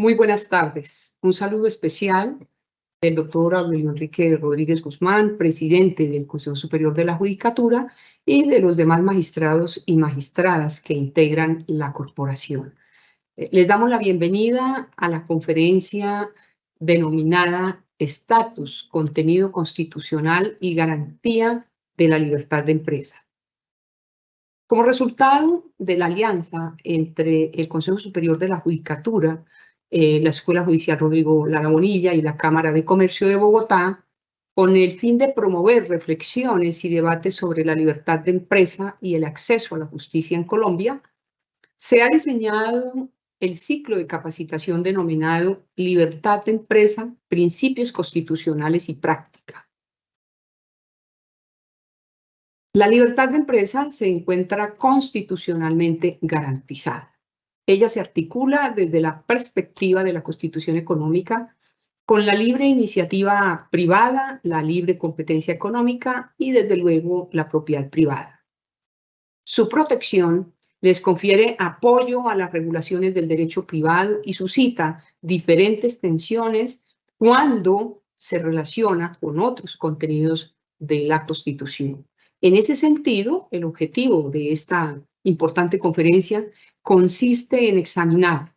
Muy buenas tardes. Un saludo especial del doctor Aurelio Enrique Rodríguez Guzmán, presidente del Consejo Superior de la Judicatura, y de los demás magistrados y magistradas que integran la corporación. Les damos la bienvenida a la conferencia denominada Estatus, Contenido Constitucional y Garantía de la Libertad de Empresa. Como resultado de la alianza entre el Consejo Superior de la Judicatura, la Escuela Judicial Rodrigo Lara Bonilla y la Cámara de Comercio de Bogotá, con el fin de promover reflexiones y debates sobre la libertad de empresa y el acceso a la justicia en Colombia, se ha diseñado el ciclo de capacitación denominado Libertad de Empresa, Principios Constitucionales y Práctica. La libertad de empresa se encuentra constitucionalmente garantizada. Ella se articula desde la perspectiva de la Constitución económica con la libre iniciativa privada, la libre competencia económica y, desde luego, la propiedad privada. Su protección les confiere apoyo a las regulaciones del derecho privado y suscita diferentes tensiones cuando se relaciona con otros contenidos de la Constitución. En ese sentido, el objetivo de esta importante conferencia consiste en examinar,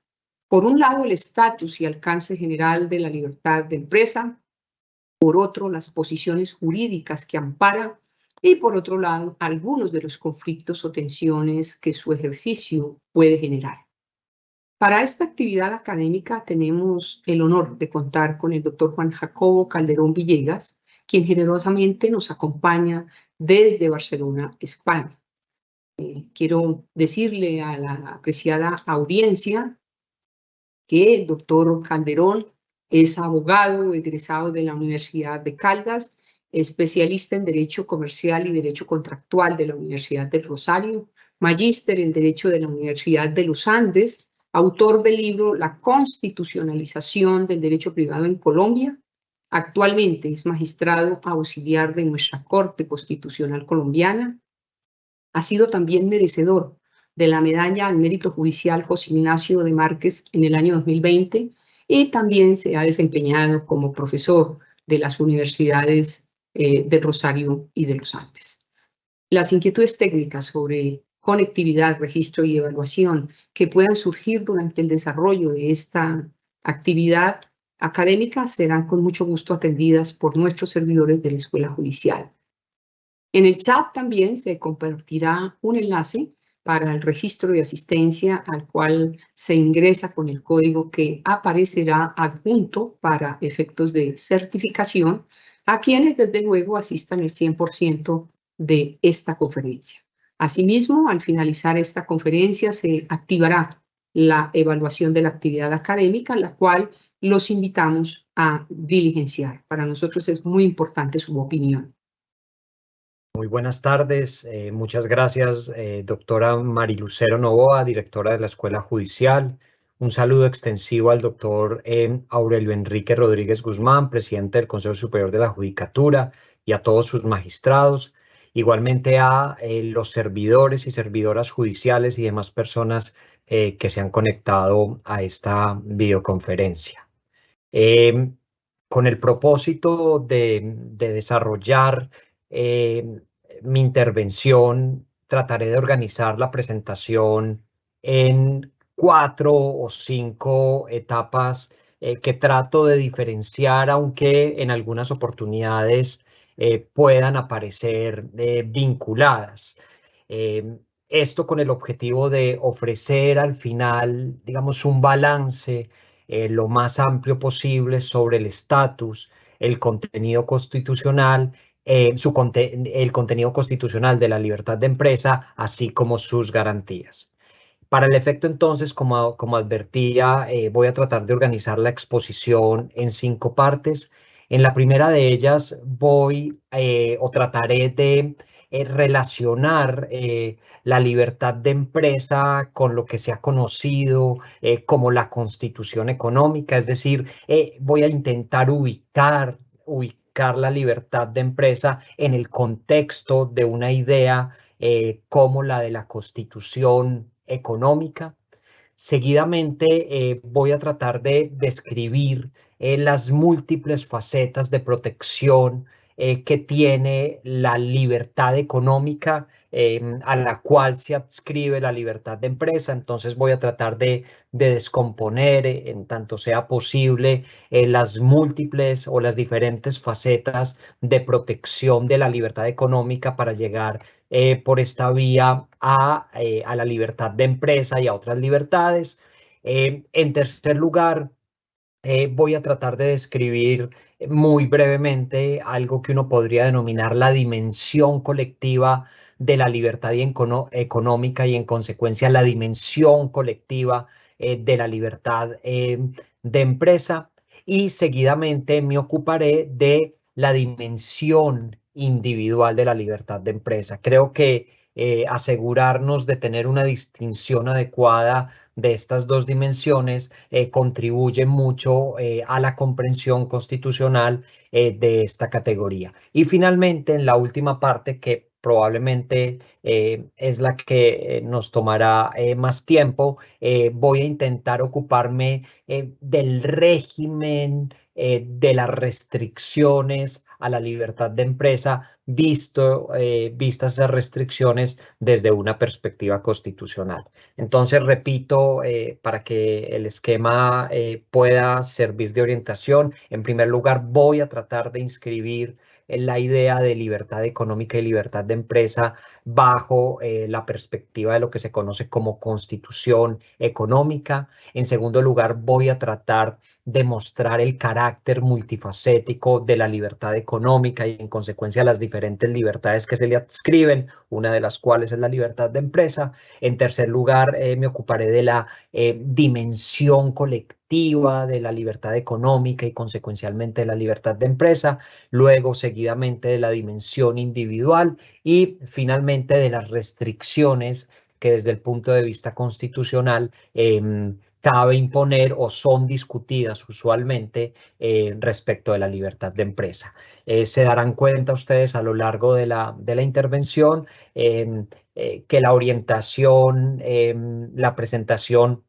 por un lado, el estatus y alcance general de la libertad de empresa, por otro, las posiciones jurídicas que ampara y, por otro lado, algunos de los conflictos o tensiones que su ejercicio puede generar. Para esta actividad académica tenemos el honor de contar con el doctor Juan Jacobo Calderón Villegas, quien generosamente nos acompaña desde Barcelona, España. Quiero decirle a la apreciada audiencia que el doctor Calderón es abogado egresado de la Universidad de Caldas, especialista en Derecho Comercial y Derecho Contractual de la Universidad del Rosario, magíster en Derecho de la Universidad de los Andes, autor del libro La Constitucionalización del Derecho Privado en Colombia. Actualmente es magistrado auxiliar de nuestra Corte Constitucional Colombiana. Ha sido también merecedor de la Medalla al Mérito Judicial José Ignacio de Márquez en el año 2020 y también se ha desempeñado como profesor de las universidades de Rosario y de los Andes. Las inquietudes técnicas sobre conectividad, registro y evaluación que puedan surgir durante el desarrollo de esta actividad académica serán con mucho gusto atendidas por nuestros servidores de la Escuela Judicial. En el chat también se compartirá un enlace para el registro de asistencia al cual se ingresa con el código que aparecerá adjunto para efectos de certificación a quienes desde luego asistan el 100% de esta conferencia. Asimismo, al finalizar esta conferencia se activará la evaluación de la actividad académica, la cual los invitamos a diligenciar. Para nosotros es muy importante su opinión. Muy buenas tardes. Muchas gracias, doctora Marilucero Novoa, directora de la Escuela Judicial. Un saludo extensivo al doctor Aurelio Enrique Rodríguez Guzmán, presidente del Consejo Superior de la Judicatura, y a todos sus magistrados. Igualmente a los servidores y servidoras judiciales y demás personas que se han conectado a esta videoconferencia. Con el propósito de desarrollar mi intervención, trataré de organizar la presentación en 4 o 5 etapas que trato de diferenciar, aunque en algunas oportunidades puedan aparecer vinculadas. Esto con el objetivo de ofrecer al final, digamos, un balance lo más amplio posible sobre el estatus, el contenido constitucional, el contenido constitucional de la libertad de empresa, así como sus garantías. Para el efecto, entonces, como advertía, voy a tratar de organizar la exposición en 5 partes. En la primera de ellas trataré de relacionar la libertad de empresa con lo que se ha conocido como la Constitución económica, es decir, voy a intentar ubicar la libertad de empresa en el contexto de una idea como la de la Constitución económica. Seguidamente voy a tratar de describir las múltiples facetas de protección que tiene la libertad económica a la cual se adscribe la libertad de empresa. Entonces voy a tratar de descomponer en tanto sea posible las múltiples o las diferentes facetas de protección de la libertad económica para llegar por esta vía a la libertad de empresa y a otras libertades. En tercer lugar, voy a tratar de describir muy brevemente algo que uno podría denominar la dimensión colectiva de la libertad económica y en consecuencia la dimensión colectiva de la libertad de empresa. Y seguidamente me ocuparé de la dimensión individual de la libertad de empresa. Creo que asegurarnos de tener una distinción adecuada de estas dos dimensiones contribuye mucho a la comprensión constitucional de esta categoría. Y finalmente, en la última parte, que probablemente es la que nos tomará más tiempo, voy a intentar ocuparme del régimen de las restricciones a la libertad de empresa, vistas esas restricciones desde una perspectiva constitucional. Entonces, repito, para que el esquema pueda servir de orientación, en primer lugar, voy a tratar de inscribir la idea de libertad económica y libertad de empresa bajo la perspectiva de lo que se conoce como constitución económica. En segundo lugar, voy a tratar de mostrar el carácter multifacético de la libertad económica y en consecuencia las diferentes libertades que se le adscriben, una de las cuales es la libertad de empresa. En tercer lugar, me ocuparé de la dimensión colectiva de la libertad económica y consecuencialmente de la libertad de empresa. Luego, seguidamente, de la dimensión individual y finalmente de las restricciones que desde el punto de vista constitucional cabe imponer o son discutidas usualmente respecto de la libertad de empresa. Se darán cuenta ustedes a lo largo de la intervención que la orientación, la presentación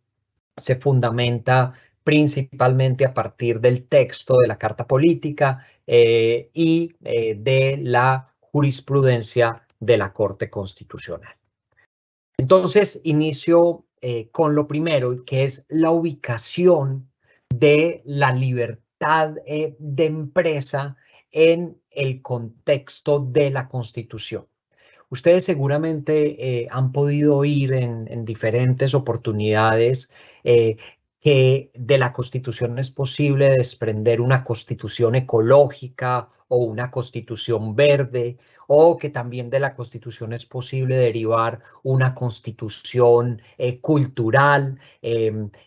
se fundamenta principalmente a partir del texto de la Carta Política y de la jurisprudencia de la Corte Constitucional. Entonces, inicio con lo primero, que es la ubicación de la libertad de empresa en el contexto de la Constitución. Ustedes seguramente han podido oír en diferentes oportunidades que de la Constitución es posible desprender una Constitución ecológica o una Constitución verde, o que también de la Constitución es posible derivar una Constitución cultural.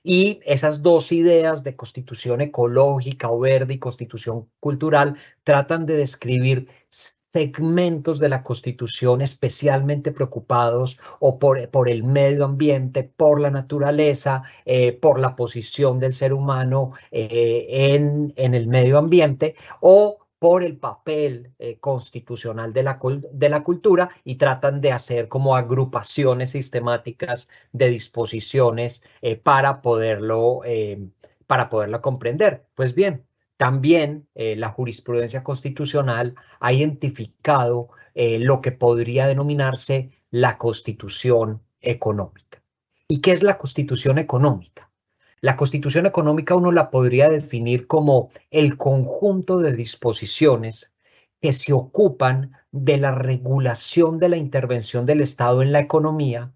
Y esas dos ideas de Constitución ecológica o verde y Constitución cultural tratan de describir segmentos de la Constitución especialmente preocupados o por el medio ambiente, por la naturaleza, por la posición del ser humano en el medio ambiente o por el papel constitucional de la cultura y tratan de hacer como agrupaciones sistemáticas de disposiciones para poderlo comprender. Pues bien, también la jurisprudencia constitucional ha identificado lo que podría denominarse la Constitución económica. ¿Y qué es la Constitución económica? La Constitución económica uno la podría definir como el conjunto de disposiciones que se ocupan de la regulación de la intervención del Estado en la economía,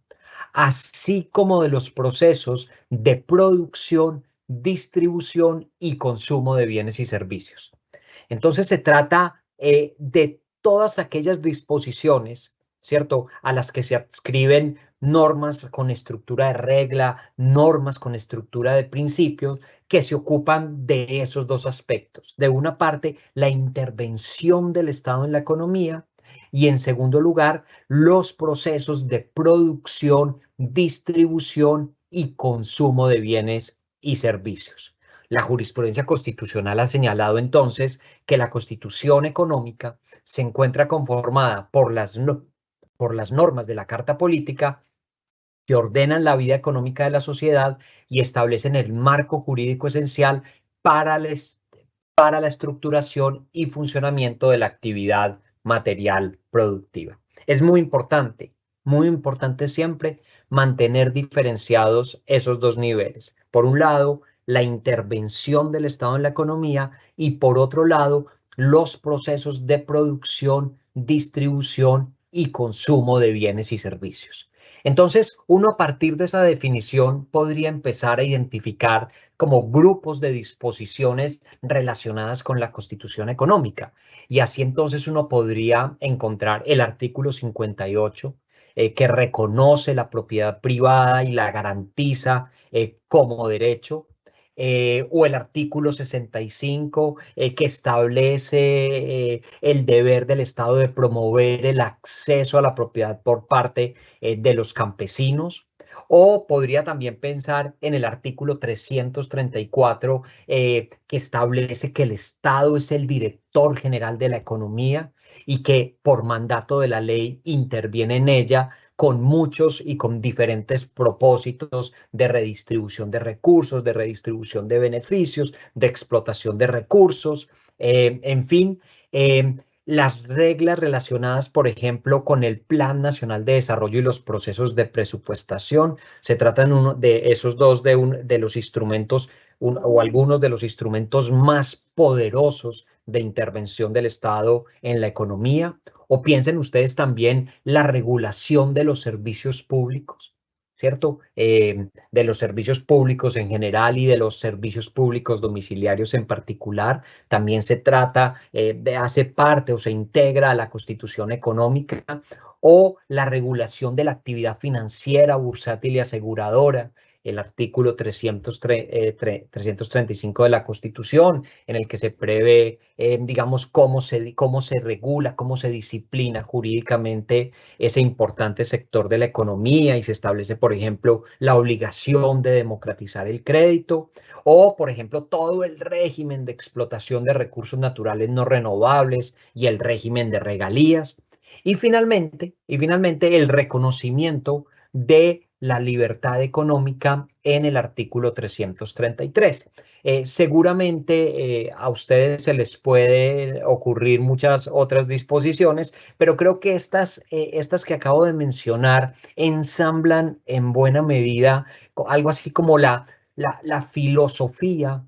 así como de los procesos de producción, distribución y consumo de bienes y servicios. Entonces se trata de todas aquellas disposiciones, ¿cierto?, a las que se adscriben normas con estructura de regla, normas con estructura de principios, que se ocupan de esos dos aspectos. De una parte, la intervención del Estado en la economía y en segundo lugar, los procesos de producción, distribución y consumo de bienes y servicios. La jurisprudencia constitucional ha señalado entonces que la Constitución económica se encuentra conformada por las normas de la Carta Política que ordenan la vida económica de la sociedad y establecen el marco jurídico esencial para la estructuración y funcionamiento de la actividad material productiva. Es muy importante siempre mantener diferenciados esos dos niveles. Por un lado, la intervención del Estado en la economía y por otro lado, los procesos de producción, distribución y consumo de bienes y servicios. Entonces, uno a partir de esa definición podría empezar a identificar como grupos de disposiciones relacionadas con la Constitución económica. Y así entonces uno podría encontrar el artículo 58, que reconoce la propiedad privada y la garantiza como derecho. O el artículo 65, que establece el deber del Estado de promover el acceso a la propiedad por parte de los campesinos. O podría también pensar en el artículo 334, que establece que el Estado es el director general de la economía y que por mandato de la ley interviene en ella con muchos y con diferentes propósitos de redistribución de recursos, de redistribución de beneficios, de explotación de recursos, en fin. Las reglas relacionadas, por ejemplo, con el Plan Nacional de Desarrollo y los procesos de presupuestación. Se tratan uno de esos dos de los instrumentos o algunos de los instrumentos más poderosos de intervención del Estado en la economía. O piensen ustedes también la regulación de los servicios públicos, ¿cierto? De los servicios públicos en general y de los servicios públicos domiciliarios en particular. También se trata hace parte o se integra a la Constitución económica. O la regulación de la actividad financiera, bursátil y aseguradora, el artículo 335 de la Constitución, en el que se prevé, digamos, cómo se regula, cómo se disciplina jurídicamente ese importante sector de la economía y se establece, por ejemplo, la obligación de democratizar el crédito o, por ejemplo, todo el régimen de explotación de recursos naturales no renovables y el régimen de regalías. Y finalmente, el reconocimiento de la libertad económica en el artículo 333. Seguramente a ustedes se les puede ocurrir muchas otras disposiciones, pero creo que estas que acabo de mencionar ensamblan en buena medida algo así como la filosofía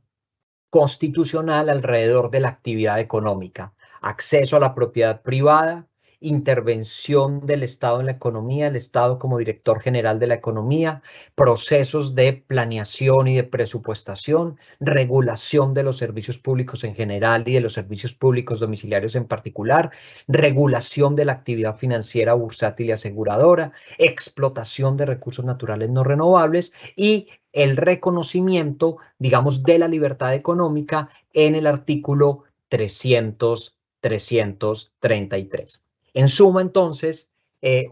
constitucional alrededor de la actividad económica: acceso a la propiedad privada, intervención del Estado en la economía, el Estado como director general de la economía, procesos de planeación y de presupuestación, regulación de los servicios públicos en general y de los servicios públicos domiciliarios en particular, regulación de la actividad financiera, bursátil y aseguradora, explotación de recursos naturales no renovables y el reconocimiento, digamos, de la libertad económica en el artículo 333. En suma, entonces,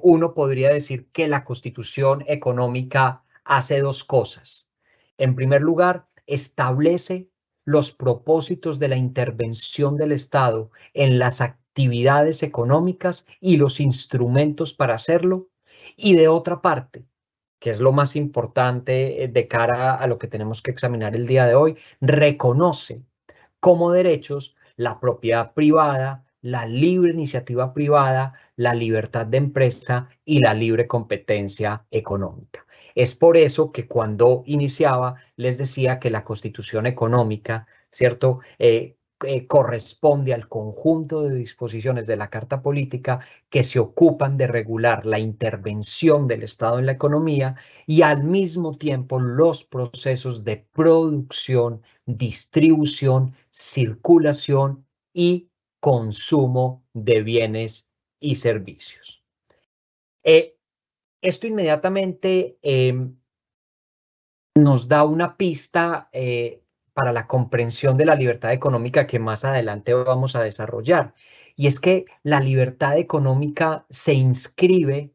uno podría decir que la Constitución económica hace dos cosas. En primer lugar, establece los propósitos de la intervención del Estado en las actividades económicas y los instrumentos para hacerlo. Y de otra parte, que es lo más importante de cara a lo que tenemos que examinar el día de hoy, reconoce como derechos la propiedad privada, la libre iniciativa privada, la libertad de empresa y la libre competencia económica. Es por eso que cuando iniciaba les decía que la Constitución económica, ¿cierto? Corresponde al conjunto de disposiciones de la Carta Política que se ocupan de regular la intervención del Estado en la economía y al mismo tiempo los procesos de producción, distribución, circulación y consumo de bienes y servicios. Esto inmediatamente nos da una pista para la comprensión de la libertad económica que más adelante vamos a desarrollar. Y es que la libertad económica se inscribe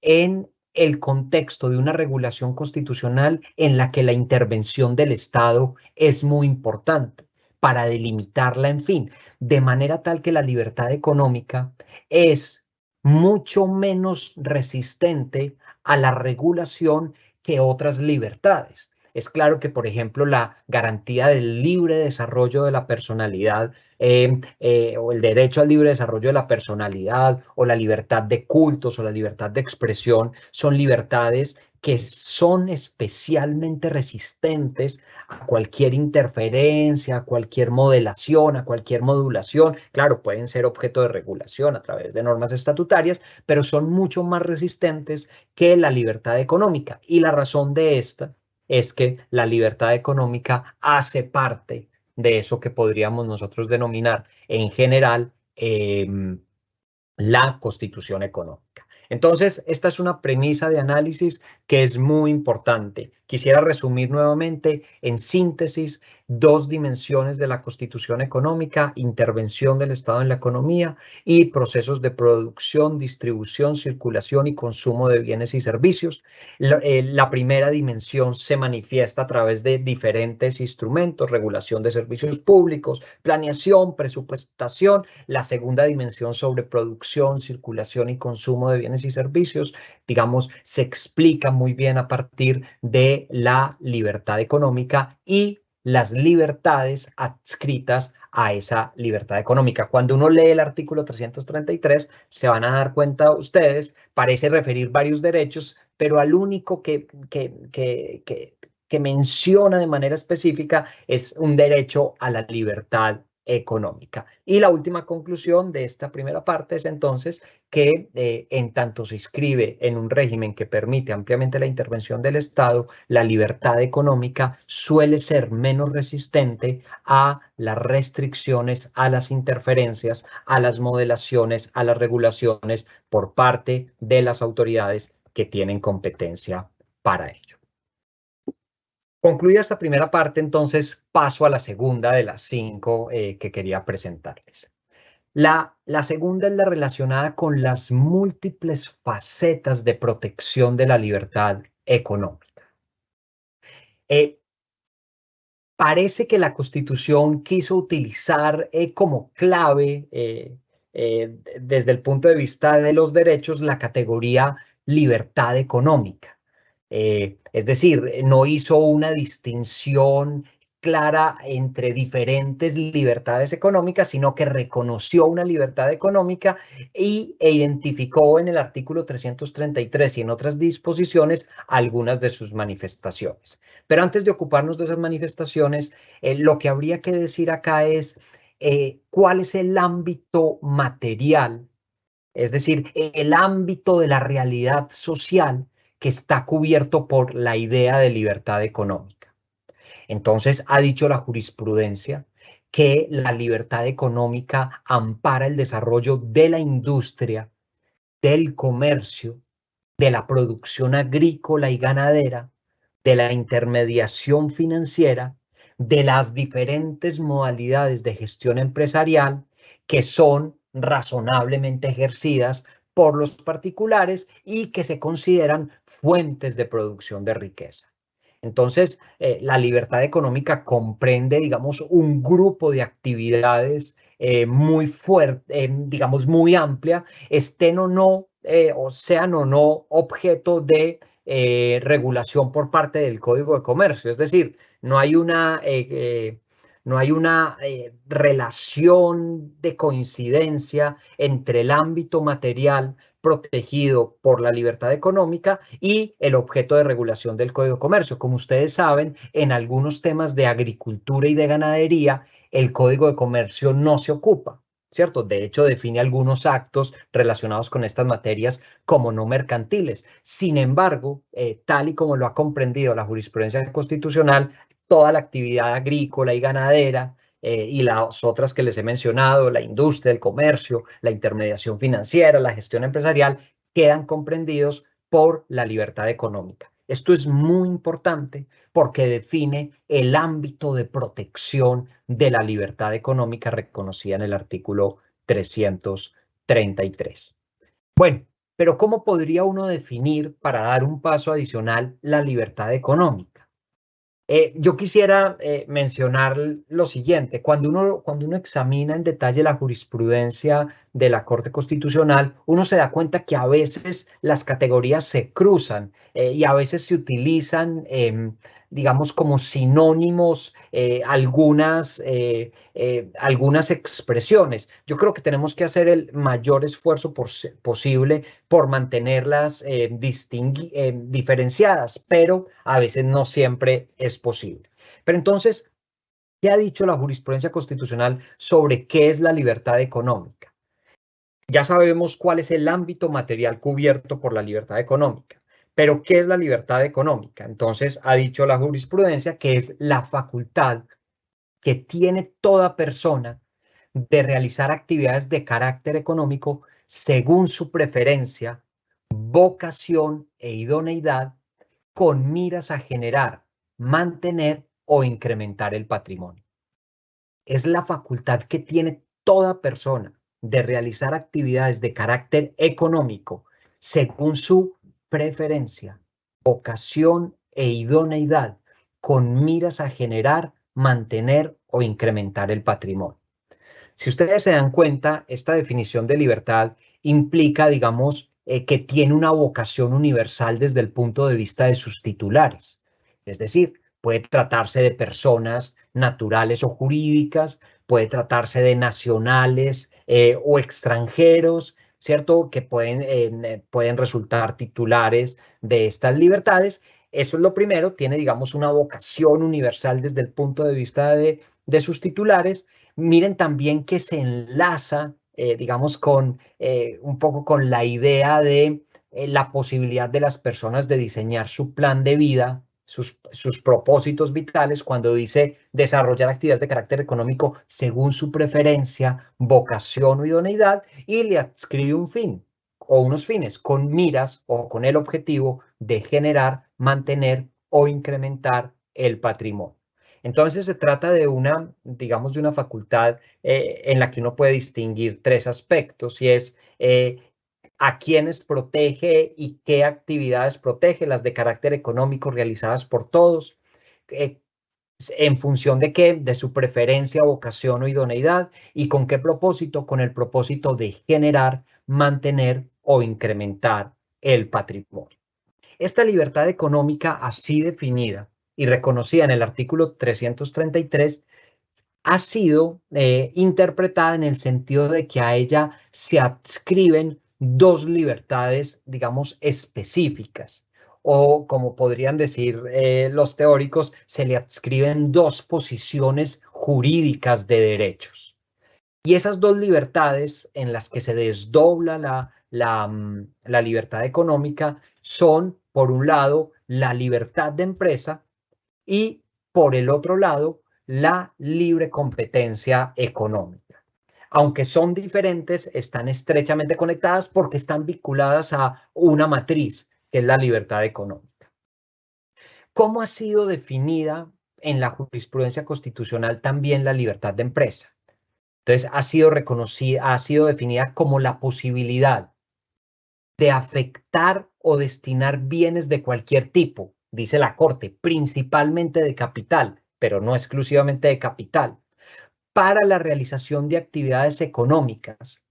en el contexto de una regulación constitucional en la que la intervención del Estado es muy importante para delimitarla, en fin, de manera tal que la libertad económica es mucho menos resistente a la regulación que otras libertades. Es claro que, por ejemplo, la garantía del libre desarrollo de la personalidad o el derecho al libre desarrollo de la personalidad o la libertad de cultos o la libertad de expresión son libertades que son especialmente resistentes a cualquier interferencia, a cualquier modelación, a cualquier modulación. Claro, pueden ser objeto de regulación a través de normas estatutarias, pero son mucho más resistentes que la libertad económica. Y la razón de esta es que la libertad económica hace parte de eso que podríamos nosotros denominar en general la constitución económica. Entonces, esta es una premisa de análisis que es muy importante. Quisiera resumir nuevamente en síntesis dos dimensiones de la constitución económica: intervención del Estado en la economía y procesos de producción, distribución, circulación y consumo de bienes y servicios. La primera dimensión se manifiesta a través de diferentes instrumentos: regulación de servicios públicos, planeación, presupuestación. La segunda dimensión, sobre producción, circulación y consumo de bienes y servicios, digamos, se explica muy bien a partir de la libertad económica y las libertades adscritas a esa libertad económica. Cuando uno lee el artículo 333, se van a dar cuenta ustedes, parece referir varios derechos, pero al único que menciona de manera específica es un derecho a la libertad económica. Y la última conclusión de esta primera parte es entonces que en tanto se inscribe en un régimen que permite ampliamente la intervención del Estado, la libertad económica suele ser menos resistente a las restricciones, a las interferencias, a las modelaciones, a las regulaciones por parte de las autoridades que tienen competencia para ello. Concluida esta primera parte, entonces paso a la segunda de las 5 que quería presentarles. La segunda es la relacionada con las múltiples facetas de protección de la libertad económica. Parece que la Constitución quiso utilizar como clave, desde el punto de vista de los derechos, la categoría libertad económica. Es decir, no hizo una distinción clara entre diferentes libertades económicas, sino que reconoció una libertad económica e identificó en el artículo 333 y en otras disposiciones algunas de sus manifestaciones. Pero antes de ocuparnos de esas manifestaciones, lo que habría que decir acá es cuál es el ámbito material, es decir, el ámbito de la realidad social que está cubierto por la idea de libertad económica. Entonces, ha dicho la jurisprudencia que la libertad económica ampara el desarrollo de la industria, del comercio, de la producción agrícola y ganadera, de la intermediación financiera, de las diferentes modalidades de gestión empresarial que son razonablemente ejercidas por los particulares y que se consideran fuentes de producción de riqueza. Entonces, la libertad económica comprende, digamos, un grupo de actividades muy fuerte, digamos, muy amplia, estén o no, o sean o no objeto de regulación por parte del Código de Comercio. Es decir, no hay una relación de coincidencia entre el ámbito material protegido por la libertad económica y el objeto de regulación del Código de Comercio. Como ustedes saben, en algunos temas de agricultura y de ganadería, el Código de Comercio no se ocupa, ¿cierto? De hecho, define algunos actos relacionados con estas materias como no mercantiles. Sin embargo, tal y como lo ha comprendido la jurisprudencia constitucional, toda la actividad agrícola y ganadera y las otras que les he mencionado, la industria, el comercio, la intermediación financiera, la gestión empresarial, quedan comprendidos por la libertad económica. Esto es muy importante porque define el ámbito de protección de la libertad económica reconocida en el artículo 333. Bueno, pero ¿cómo podría uno definir, para dar un paso adicional, la libertad económica? Yo quisiera mencionar lo siguiente. Cuando uno examina en detalle la jurisprudencia de la Corte Constitucional, uno se da cuenta que a veces las categorías se cruzan y a veces se utilizan, digamos, como sinónimos algunas expresiones. Yo creo que tenemos que hacer el mayor esfuerzo posible por mantenerlas diferenciadas, pero a veces no siempre es posible. Pero entonces, ¿qué ha dicho la jurisprudencia constitucional sobre qué es la libertad económica? Ya sabemos cuál es el ámbito material cubierto por la libertad económica, pero ¿qué es la libertad económica? Entonces, ha dicho la jurisprudencia que es la facultad que tiene toda persona de realizar actividades de carácter económico según su preferencia, vocación e idoneidad, con miras a generar, mantener o incrementar el patrimonio. Es la facultad que tiene toda persona de realizar actividades de carácter económico según su preferencia, vocación e idoneidad, con miras a generar, mantener o incrementar el patrimonio. Si ustedes se dan cuenta, esta definición de libertad implica, digamos, que tiene una vocación universal desde el punto de vista de sus titulares. Es decir, puede tratarse de personas naturales o jurídicas, puede tratarse de nacionales o extranjeros, ¿cierto? Que pueden resultar titulares de estas libertades. Eso es lo primero, tiene, digamos, una vocación universal desde el punto de vista de sus titulares. Miren también que se enlaza, digamos, con un poco con la idea de la posibilidad de las personas de diseñar su plan de vida, sus propósitos vitales, cuando dice desarrollar actividades de carácter económico según su preferencia, vocación o idoneidad, y le adscribe un fin o unos fines con miras o con el objetivo de generar, mantener o incrementar el patrimonio. Entonces se trata de digamos, de una facultad en la que uno puede distinguir tres aspectos, y es a quiénes protege y qué actividades protege, las de carácter económico realizadas por todos, en función de qué, de su preferencia, vocación o idoneidad, y con qué propósito, con el propósito de generar, mantener o incrementar el patrimonio. Esta libertad económica así definida y reconocida en el artículo 333 ha sido interpretada en el sentido de que a ella se adscriben dos libertades, digamos, específicas, o como podrían decir los teóricos, se le adscriben dos posiciones jurídicas de derechos. Y esas dos libertades en las que se desdobla la libertad económica son, por un lado, la libertad de empresa y, por el otro lado, la libre competencia económica. Aunque son diferentes, están estrechamente conectadas porque están vinculadas a una matriz, que es la libertad económica. ¿Cómo ha sido definida en la jurisprudencia constitucional también la libertad de empresa? Entonces, ha sido reconocida, ha sido definida como la posibilidad de afectar o destinar bienes de cualquier tipo, dice la Corte, principalmente de capital, pero no exclusivamente de capital, para la realización de actividades económicas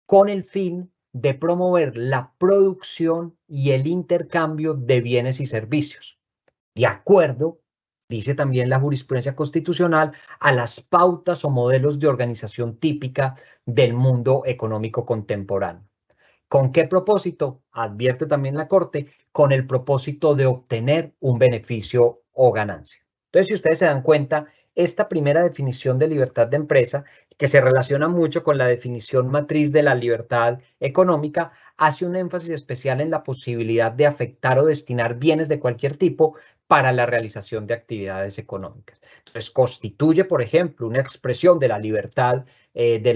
con el fin de promover la producción y el intercambio de bienes y servicios, de acuerdo, dice también la jurisprudencia constitucional, a las pautas o modelos de organización típica del mundo económico contemporáneo. ¿Con qué propósito? Advierte también la Corte, con el propósito de obtener un beneficio o ganancia. Entonces, si ustedes se dan cuenta, esta primera definición de libertad de empresa, que se relaciona mucho con la definición matriz de la libertad económica, hace un énfasis especial en la posibilidad de afectar o destinar bienes de cualquier tipo para la realización de actividades económicas. Entonces, constituye, por ejemplo, una expresión de la libertad de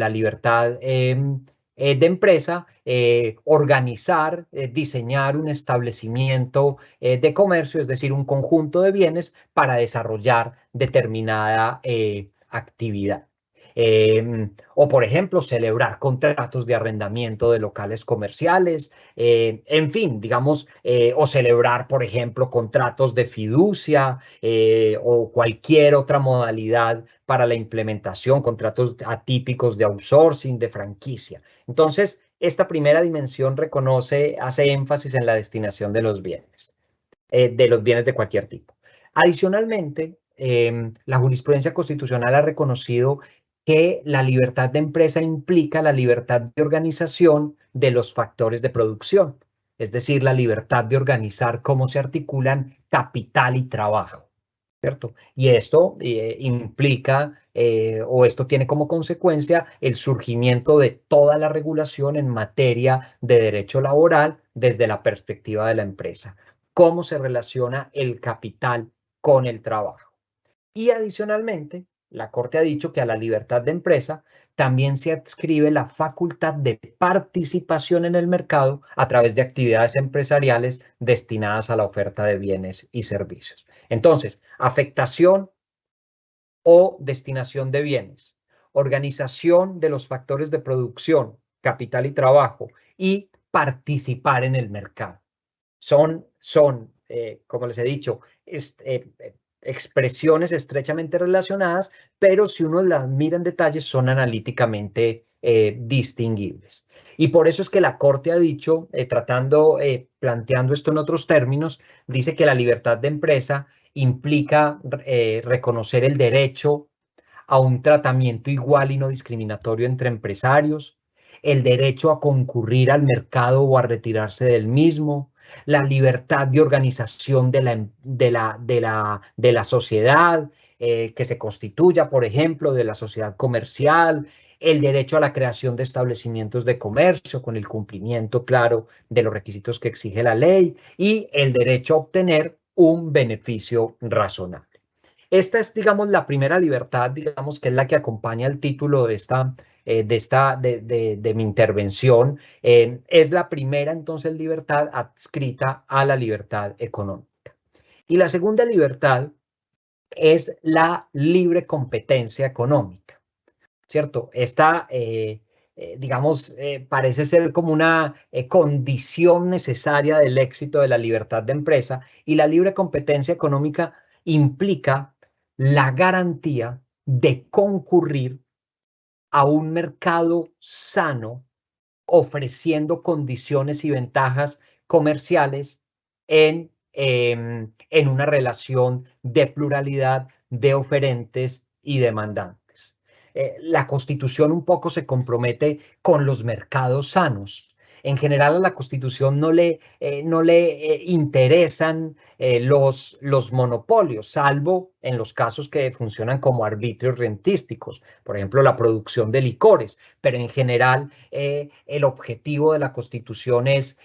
empresa, organizar, diseñar un establecimiento de comercio, es decir, un conjunto de bienes para desarrollar determinada actividad. O, por ejemplo, celebrar contratos de arrendamiento de locales comerciales, en fin, digamos, o celebrar, por ejemplo, contratos de fiducia o cualquier otra modalidad para la implementación, contratos atípicos de outsourcing, de franquicia. Entonces, esta primera dimensión hace énfasis en la destinación de los bienes de cualquier tipo. Adicionalmente, la jurisprudencia constitucional ha reconocido que la libertad de empresa implica la libertad de organización de los factores de producción, es decir, la libertad de organizar cómo se articulan capital y trabajo, ¿cierto? Y esto implica o esto tiene como consecuencia el surgimiento de toda la regulación en materia de derecho laboral desde la perspectiva de la empresa. Cómo se relaciona el capital con el trabajo. Y adicionalmente, la Corte ha dicho que a la libertad de empresa también se adscribe la facultad de participación en el mercado a través de actividades empresariales destinadas a la oferta de bienes y servicios. Entonces, afectación o destinación de bienes, organización de los factores de producción, capital y trabajo, y participar en el mercado. Son como les he dicho, expresiones estrechamente relacionadas, pero si uno las mira en detalle, son analíticamente distinguibles. Y por eso es que la Corte ha dicho, planteando esto en otros términos, dice que la libertad de empresa implica reconocer el derecho a un tratamiento igual y no discriminatorio entre empresarios, el derecho a concurrir al mercado o a retirarse del mismo, la libertad de organización de la sociedad, que se constituya, por ejemplo, de la sociedad comercial, el derecho a la creación de establecimientos de comercio con el cumplimiento claro de los requisitos que exige la ley y el derecho a obtener un beneficio razonable. Esta es, digamos, la primera libertad, digamos, que es la que acompaña el título de mi intervención. Es la primera, entonces, libertad adscrita a la libertad económica. Y la segunda libertad es la libre competencia económica, ¿cierto? Esta, digamos, parece ser como una condición necesaria del éxito de la libertad de empresa, y la libre competencia económica implica la garantía de concurrir a un mercado sano, ofreciendo condiciones y ventajas comerciales en una relación de pluralidad de oferentes y demandantes. La Constitución un poco se compromete con los mercados sanos. En general, a la Constitución no le interesan los monopolios, salvo en los casos que funcionan como arbitrios rentísticos, por ejemplo, la producción de licores. Pero en general, el objetivo de la Constitución es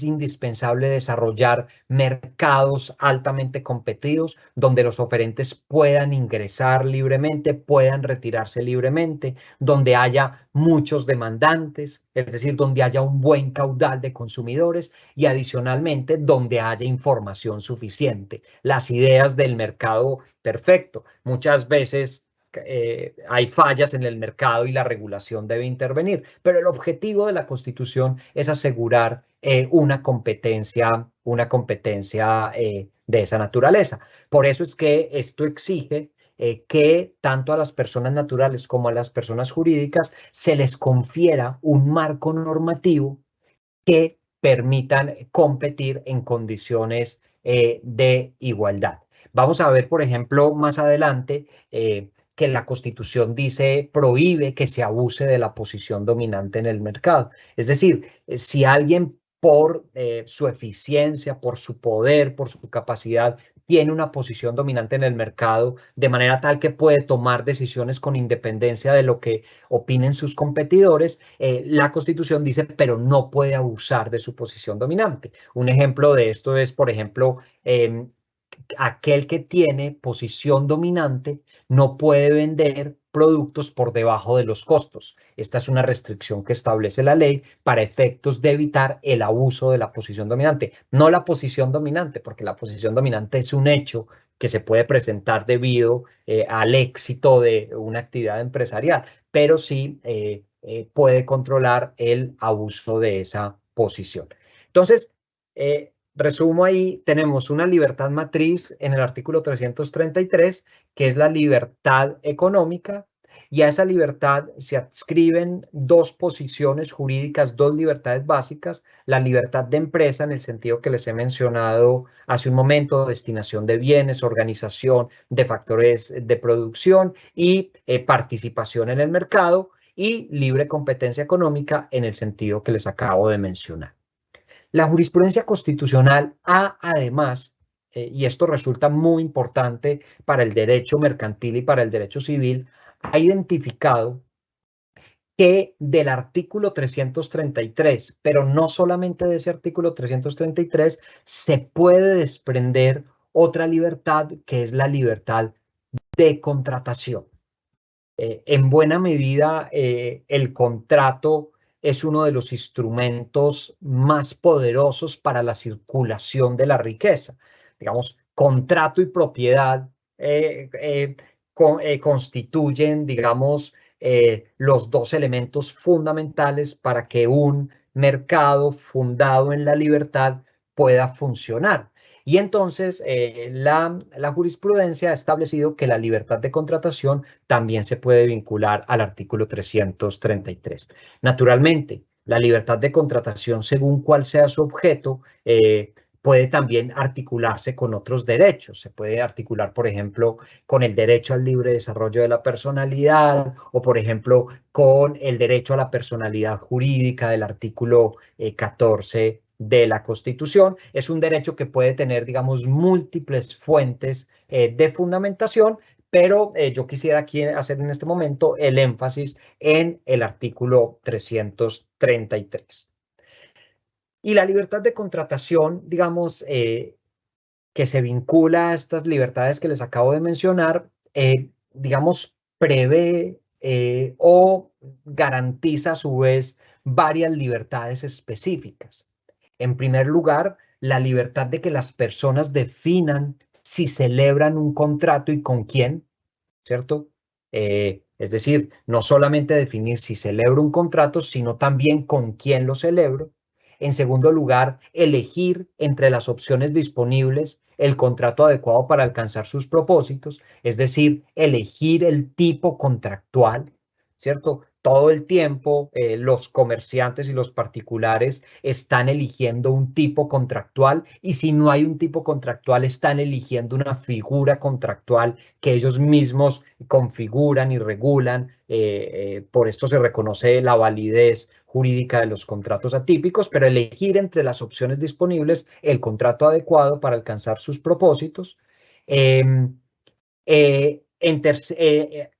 indispensable desarrollar mercados altamente competidos donde los oferentes puedan ingresar libremente, puedan retirarse libremente, donde haya muchos demandantes, es decir, donde haya un buen caudal de consumidores y adicionalmente donde haya información suficiente. Las ideas del mercado perfecto. Muchas veces hay fallas en el mercado y la regulación debe intervenir, pero el objetivo de la Constitución es asegurar una competencia de esa naturaleza. Por eso es que esto exige que tanto a las personas naturales como a las personas jurídicas se les confiera un marco normativo que permitan competir en condiciones de igualdad. Vamos a ver, por ejemplo, más adelante que la Constitución prohíbe que se abuse de la posición dominante en el mercado. Es decir, si alguien por su eficiencia, por su poder, por su capacidad, tiene una posición dominante en el mercado, de manera tal que puede tomar decisiones con independencia de lo que opinen sus competidores, la Constitución dice, pero no puede abusar de su posición dominante. Un ejemplo de esto es, por ejemplo, aquel que tiene posición dominante no puede vender productos por debajo de los costos. Esta es una restricción que establece la ley para efectos de evitar el abuso de la posición dominante. No la posición dominante, porque la posición dominante es un hecho que se puede presentar debido al éxito de una actividad empresarial, pero sí puede controlar el abuso de esa posición. Entonces, resumo ahí, tenemos una libertad matriz en el artículo 333, que es la libertad económica, y a esa libertad se adscriben dos posiciones jurídicas, dos libertades básicas: la libertad de empresa, en el sentido que les he mencionado hace un momento, destinación de bienes, organización de factores de producción y participación en el mercado, y libre competencia económica en el sentido que les acabo de mencionar. La jurisprudencia constitucional ha además, y esto resulta muy importante para el derecho mercantil y para el derecho civil, ha identificado que del artículo 333, pero no solamente de ese artículo 333, se puede desprender otra libertad, que es la libertad de contratación. En buena medida, el contrato es uno de los instrumentos más poderosos para la circulación de la riqueza. Digamos, contrato y propiedad constituyen, digamos, los dos elementos fundamentales para que un mercado fundado en la libertad pueda funcionar. Y entonces la jurisprudencia ha establecido que la libertad de contratación también se puede vincular al artículo 333. Naturalmente, la libertad de contratación, según cuál sea su objeto, puede también articularse con otros derechos. Se puede articular, por ejemplo, con el derecho al libre desarrollo de la personalidad, o, por ejemplo, con el derecho a la personalidad jurídica del artículo 14 de la Constitución. Es un derecho que puede tener, digamos, múltiples fuentes de fundamentación, pero yo quisiera aquí hacer en este momento el énfasis en el artículo 333. Y la libertad de contratación, digamos, que se vincula a estas libertades que les acabo de mencionar, digamos, prevé o garantiza a su vez varias libertades específicas. En primer lugar, la libertad de que las personas definan si celebran un contrato y con quién, ¿cierto? Es decir, no solamente definir si celebro un contrato, sino también con quién lo celebro. En segundo lugar, elegir entre las opciones disponibles el contrato adecuado para alcanzar sus propósitos, es decir, elegir el tipo contractual, ¿cierto? Todo el tiempo los comerciantes y los particulares están eligiendo un tipo contractual, y si no hay un tipo contractual, están eligiendo una figura contractual que ellos mismos configuran y regulan. Por esto se reconoce la validez jurídica de los contratos atípicos, pero elegir entre las opciones disponibles el contrato adecuado para alcanzar sus propósitos.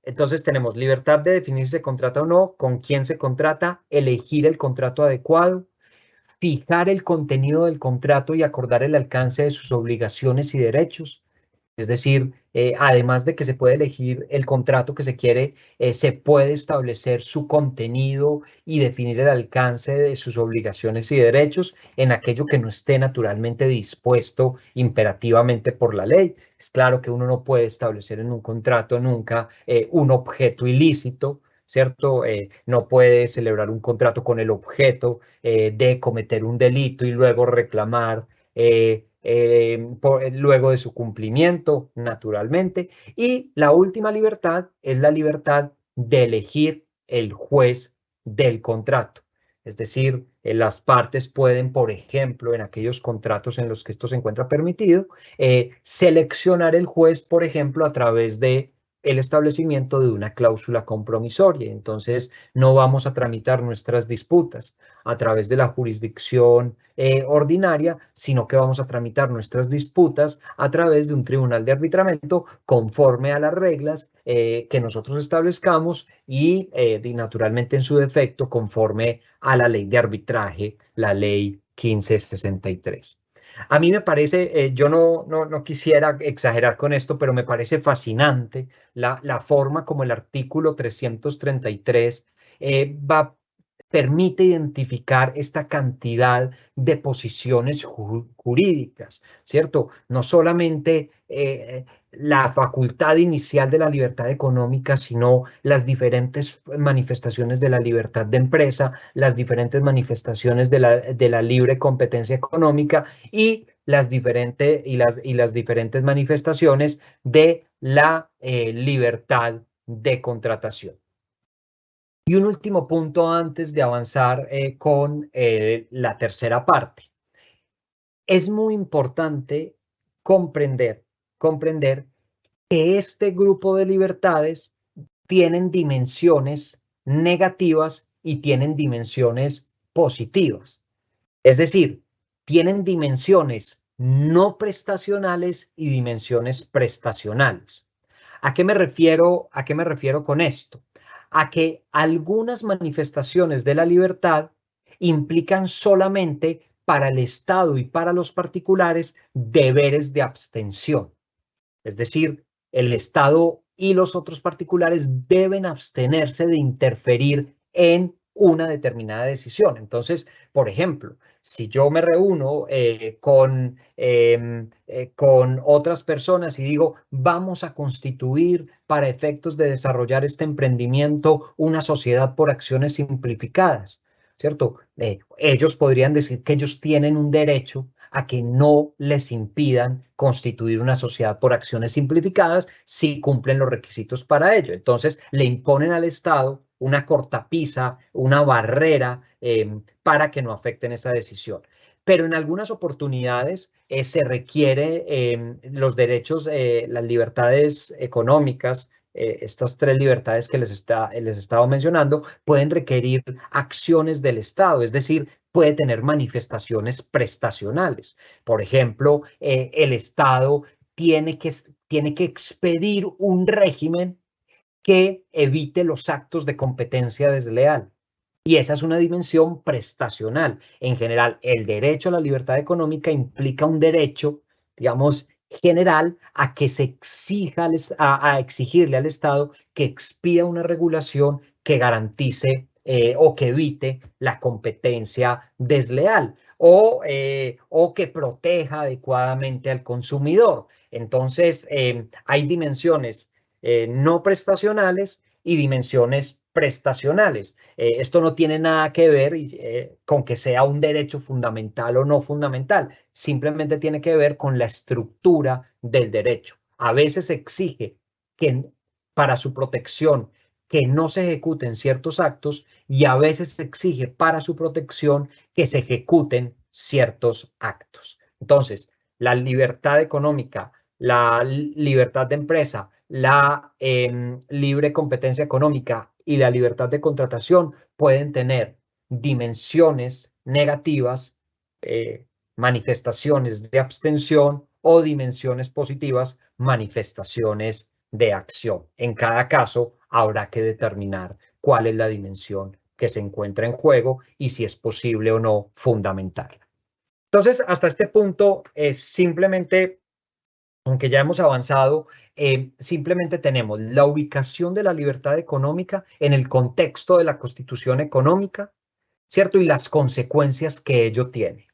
Entonces tenemos libertad de definir si se contrata o no, con quién se contrata, elegir el contrato adecuado, fijar el contenido del contrato y acordar el alcance de sus obligaciones y derechos. Es decir, además de que se puede elegir el contrato que se quiere, se puede establecer su contenido y definir el alcance de sus obligaciones y derechos en aquello que no esté naturalmente dispuesto imperativamente por la ley. Es claro que uno no puede establecer en un contrato nunca un objeto ilícito, ¿cierto? No puede celebrar un contrato con el objeto de cometer un delito y luego reclamar luego de su cumplimiento, naturalmente. Y la última libertad es la libertad de elegir el juez del contrato. Es decir, las partes pueden, por ejemplo, en aquellos contratos en los que esto se encuentra permitido, seleccionar el juez, por ejemplo, a través de el establecimiento de una cláusula compromisoria. Entonces, no vamos a tramitar nuestras disputas a través de la jurisdicción ordinaria, sino que vamos a tramitar nuestras disputas a través de un tribunal de arbitramiento conforme a las reglas que nosotros establezcamos y naturalmente en su defecto conforme a la ley de arbitraje, la ley 1563. A mí me parece, yo no quisiera exagerar con esto, pero me parece fascinante la forma como el artículo 333 permite identificar esta cantidad de posiciones jurídicas, ¿cierto? No solamente la facultad inicial de la libertad económica, sino las diferentes manifestaciones de la libertad de empresa, las diferentes manifestaciones de la libre competencia económica y las diferentes manifestaciones de la libertad de contratación. Y un último punto antes de avanzar con la tercera parte. Es muy importante comprender que este grupo de libertades tienen dimensiones negativas y tienen dimensiones positivas. Es decir, tienen dimensiones no prestacionales y dimensiones prestacionales. ¿A qué me refiero con esto? A que algunas manifestaciones de la libertad implican solamente para el Estado y para los particulares deberes de abstención. Es decir, el Estado y los otros particulares deben abstenerse de interferir en una determinada decisión. Entonces, por ejemplo, si yo me reúno con otras personas y digo, vamos a constituir para efectos de desarrollar este emprendimiento una sociedad por acciones simplificadas, ¿cierto? Ellos podrían decir que ellos tienen un derecho a que no les impidan constituir una sociedad por acciones simplificadas si cumplen los requisitos para ello. Entonces, le imponen al Estado una cortapisa, una barrera para que no afecten esa decisión. Pero en algunas oportunidades se requiere los derechos, las libertades económicas, estas tres libertades que les estaba mencionando, pueden requerir acciones del Estado, es decir, puede tener manifestaciones prestacionales. Por ejemplo, el Estado tiene que expedir un régimen que evite los actos de competencia desleal. Y esa es una dimensión prestacional. En general, el derecho a la libertad económica implica un derecho, digamos, general a que se exija, a exigirle al Estado que expida una regulación que garantice o que evite la competencia desleal o que proteja adecuadamente al consumidor. Entonces, hay dimensiones no prestacionales y dimensiones prestacionales. Esto no tiene nada que ver con que sea un derecho fundamental o no fundamental, simplemente tiene que ver con la estructura del derecho. A veces exige que para su protección que no se ejecuten ciertos actos y a veces exige para su protección que se ejecuten ciertos actos. Entonces, la libertad económica, la libertad de empresa, la libre competencia económica y la libertad de contratación pueden tener dimensiones negativas, manifestaciones de abstención o dimensiones positivas, manifestaciones de acción. En cada caso, habrá que determinar cuál es la dimensión que se encuentra en juego y si es posible o no fundamentarla. Entonces, hasta este punto, simplemente, aunque ya hemos avanzado, simplemente tenemos la ubicación de la libertad económica en el contexto de la Constitución económica, ¿cierto? Y las consecuencias que ello tiene.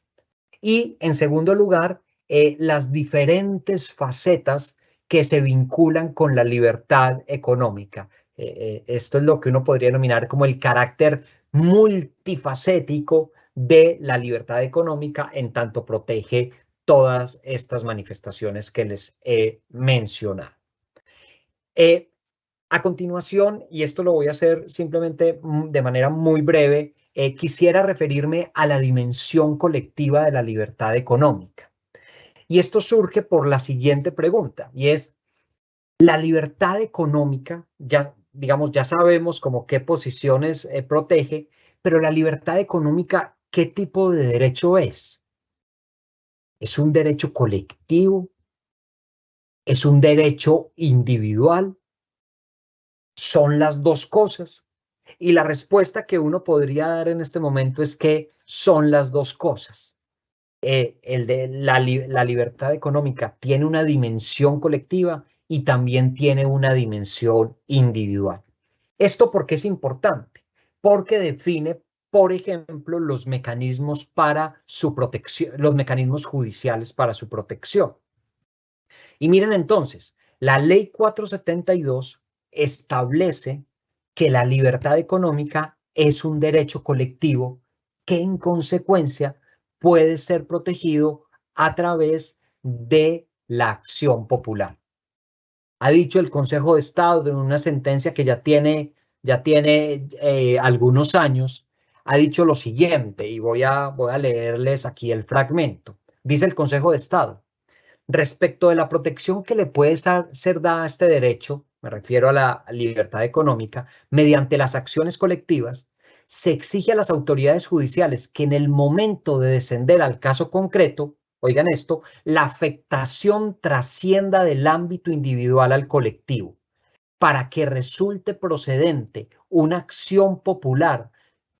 Y, en segundo lugar, las diferentes facetas que se vinculan con la libertad económica. Esto es lo que uno podría denominar como el carácter multifacético de la libertad económica, en tanto protege todas estas manifestaciones que les he mencionado. A continuación, y esto lo voy a hacer simplemente de manera muy breve, quisiera referirme a la dimensión colectiva de la libertad económica. Y esto surge por la siguiente pregunta, y es, la libertad económica, ya sabemos como qué posiciones protege, pero la libertad económica, ¿qué tipo de derecho es? ¿Es un derecho colectivo? ¿Es un derecho individual? ¿Son las dos cosas? Y la respuesta que uno podría dar en este momento es que son las dos cosas. La libertad económica tiene una dimensión colectiva y también tiene una dimensión individual. ¿Esto por qué es importante? Porque define, por ejemplo, los mecanismos para su protección, los mecanismos judiciales para su protección. Y miren entonces, la Ley 472 establece que la libertad económica es un derecho colectivo que en consecuencia puede ser protegido a través de la acción popular. Ha dicho el Consejo de Estado en una sentencia que ya tiene algunos años, ha dicho lo siguiente, y voy a leerles aquí el fragmento. Dice el Consejo de Estado: respecto de la protección que le puede ser dada a este derecho, me refiero a la libertad económica, mediante las acciones colectivas, se exige a las autoridades judiciales que en el momento de descender al caso concreto, oigan esto, la afectación trascienda del ámbito individual al colectivo, para que resulte procedente una acción popular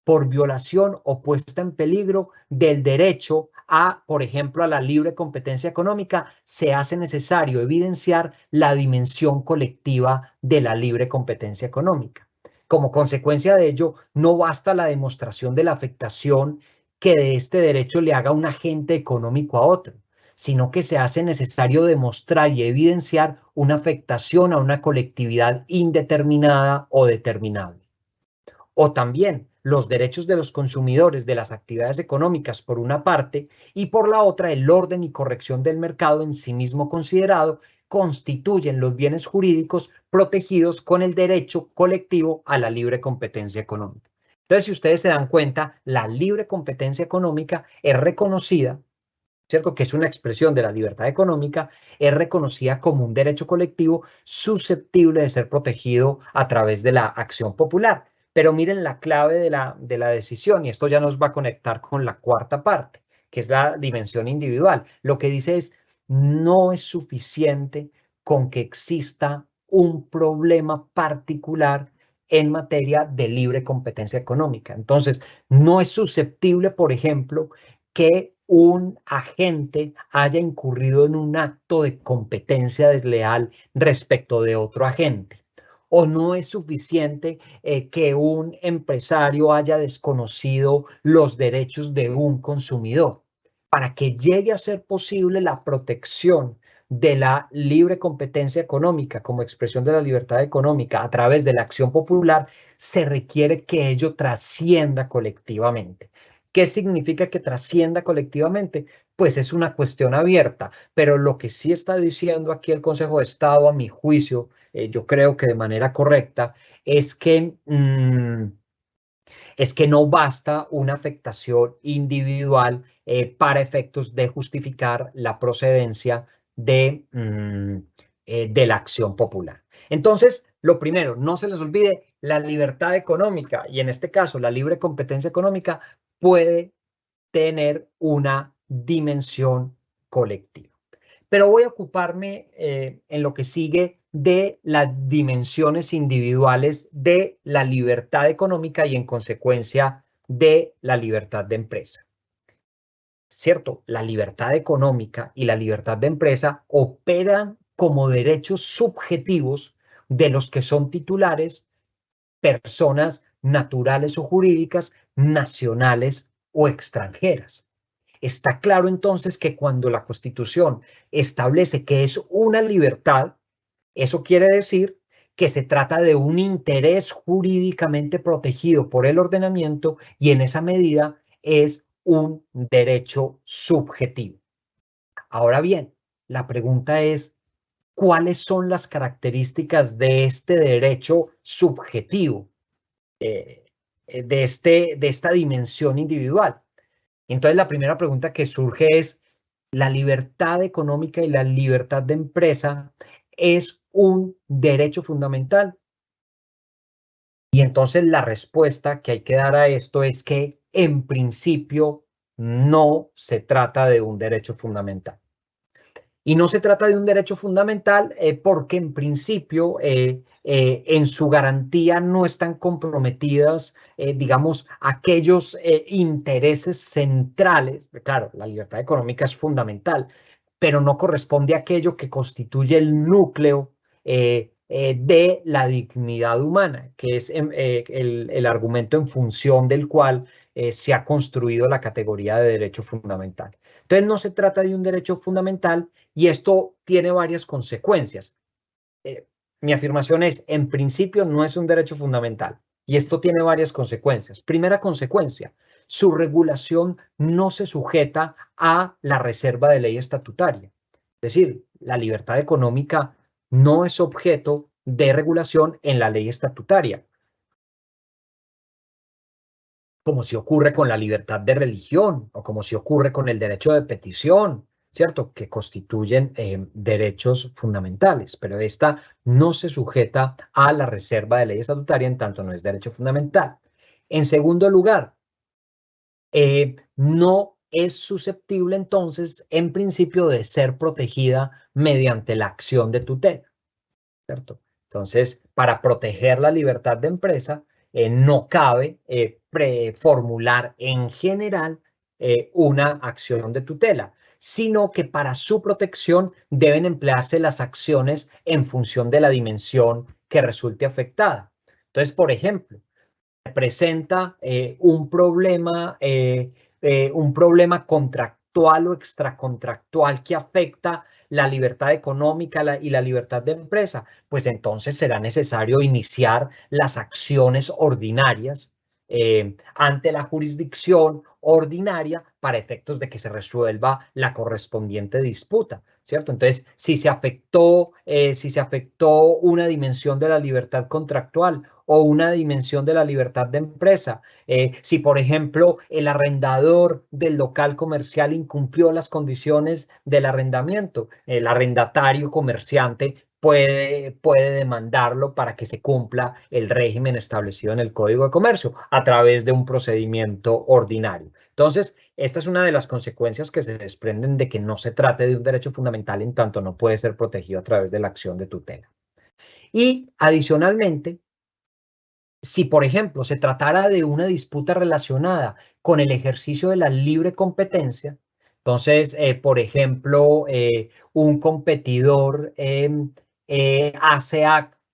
por violación o puesta en peligro del derecho a, por ejemplo, a la libre competencia económica, se hace necesario evidenciar la dimensión colectiva de la libre competencia económica. Como consecuencia de ello, no basta la demostración de la afectación que de este derecho le haga un agente económico a otro, sino que se hace necesario demostrar y evidenciar una afectación a una colectividad indeterminada o determinable. O también los derechos de los consumidores de las actividades económicas por una parte y por la otra el orden y corrección del mercado en sí mismo considerado constituyen los bienes jurídicos protegidos con el derecho colectivo a la libre competencia económica. Entonces, si ustedes se dan cuenta, la libre competencia económica es reconocida, ¿cierto? Que es una expresión de la libertad económica, es reconocida como un derecho colectivo susceptible de ser protegido a través de la acción popular. Pero miren la clave de la decisión, y esto ya nos va a conectar con la cuarta parte, que es la dimensión individual. Lo que dice es, no es suficiente con que exista un problema particular en materia de libre competencia económica. Entonces, no es susceptible, por ejemplo, que un agente haya incurrido en un acto de competencia desleal respecto de otro agente. O no es suficiente que un empresario haya desconocido los derechos de un consumidor. Para que llegue a ser posible la protección de la libre competencia económica como expresión de la libertad económica a través de la acción popular, se requiere que ello trascienda colectivamente. ¿Qué significa que trascienda colectivamente? Pues es una cuestión abierta, pero lo que sí está diciendo aquí el Consejo de Estado, a mi juicio, yo creo que de manera correcta, es que no basta una afectación individual para efectos de justificar la procedencia de la acción popular. Entonces, lo primero, no se les olvide, la libertad económica, y en este caso la libre competencia económica, puede tener una dimensión colectiva. Pero voy a ocuparme en lo que sigue de las dimensiones individuales de la libertad económica y en consecuencia de la libertad de empresa. ¿Cierto? La libertad económica y la libertad de empresa operan como derechos subjetivos de los que son titulares personas naturales o jurídicas, nacionales o extranjeras. Está claro entonces que cuando la Constitución establece que es una libertad, eso quiere decir que se trata de un interés jurídicamente protegido por el ordenamiento y en esa medida es un derecho subjetivo. Ahora bien, la pregunta es, ¿cuáles son las características de este derecho subjetivo, de esta dimensión individual? Entonces, la primera pregunta que surge es, ¿la libertad económica y la libertad de empresa es un derecho fundamental? Y entonces la respuesta que hay que dar a esto es que en principio no se trata de un derecho fundamental. Y no se trata de un derecho fundamental porque en principio en su garantía no están comprometidas, digamos, aquellos intereses centrales. Claro, la libertad económica es fundamental, pero no corresponde a aquello que constituye el núcleo de la dignidad humana, que es el argumento en función del cual se ha construido la categoría de derecho fundamental. Entonces, no se trata de un derecho fundamental Y esto tiene varias consecuencias. Mi afirmación es, en principio, no es un derecho fundamental. Y esto tiene varias consecuencias. Primera consecuencia, su regulación no se sujeta a la reserva de ley estatutaria. Es decir, la libertad económica no es objeto de regulación en la ley estatutaria, como si ocurre con la libertad de religión o como si ocurre con el derecho de petición, ¿cierto? Que constituyen derechos fundamentales, pero esta no se sujeta a la reserva de ley estatutaria en tanto no es derecho fundamental. En segundo lugar, no es susceptible entonces, en principio, de ser protegida mediante la acción de tutela, ¿cierto? Entonces, para proteger la libertad de empresa, no cabe formular en general una acción de tutela, sino que para su protección deben emplearse las acciones en función de la dimensión que resulte afectada. Entonces, por ejemplo, presenta un problema contractual o extracontractual que afecta la libertad económica y la libertad de empresa, pues entonces será necesario iniciar las acciones ordinarias ante la jurisdicción ordinaria para efectos de que se resuelva la correspondiente disputa, ¿cierto? Entonces, si se afectó una dimensión de la libertad contractual o una dimensión de la libertad de empresa, si por ejemplo el arrendador del local comercial incumplió las condiciones del arrendamiento, el arrendatario comerciante puede demandarlo para que se cumpla el régimen establecido en el Código de Comercio a través de un procedimiento ordinario. Entonces, esta es una de las consecuencias que se desprenden de que no se trate de un derecho fundamental en tanto no puede ser protegido a través de la acción de tutela. Y adicionalmente, si, por ejemplo, se tratara de una disputa relacionada con el ejercicio de la libre competencia, entonces, por ejemplo, un competidor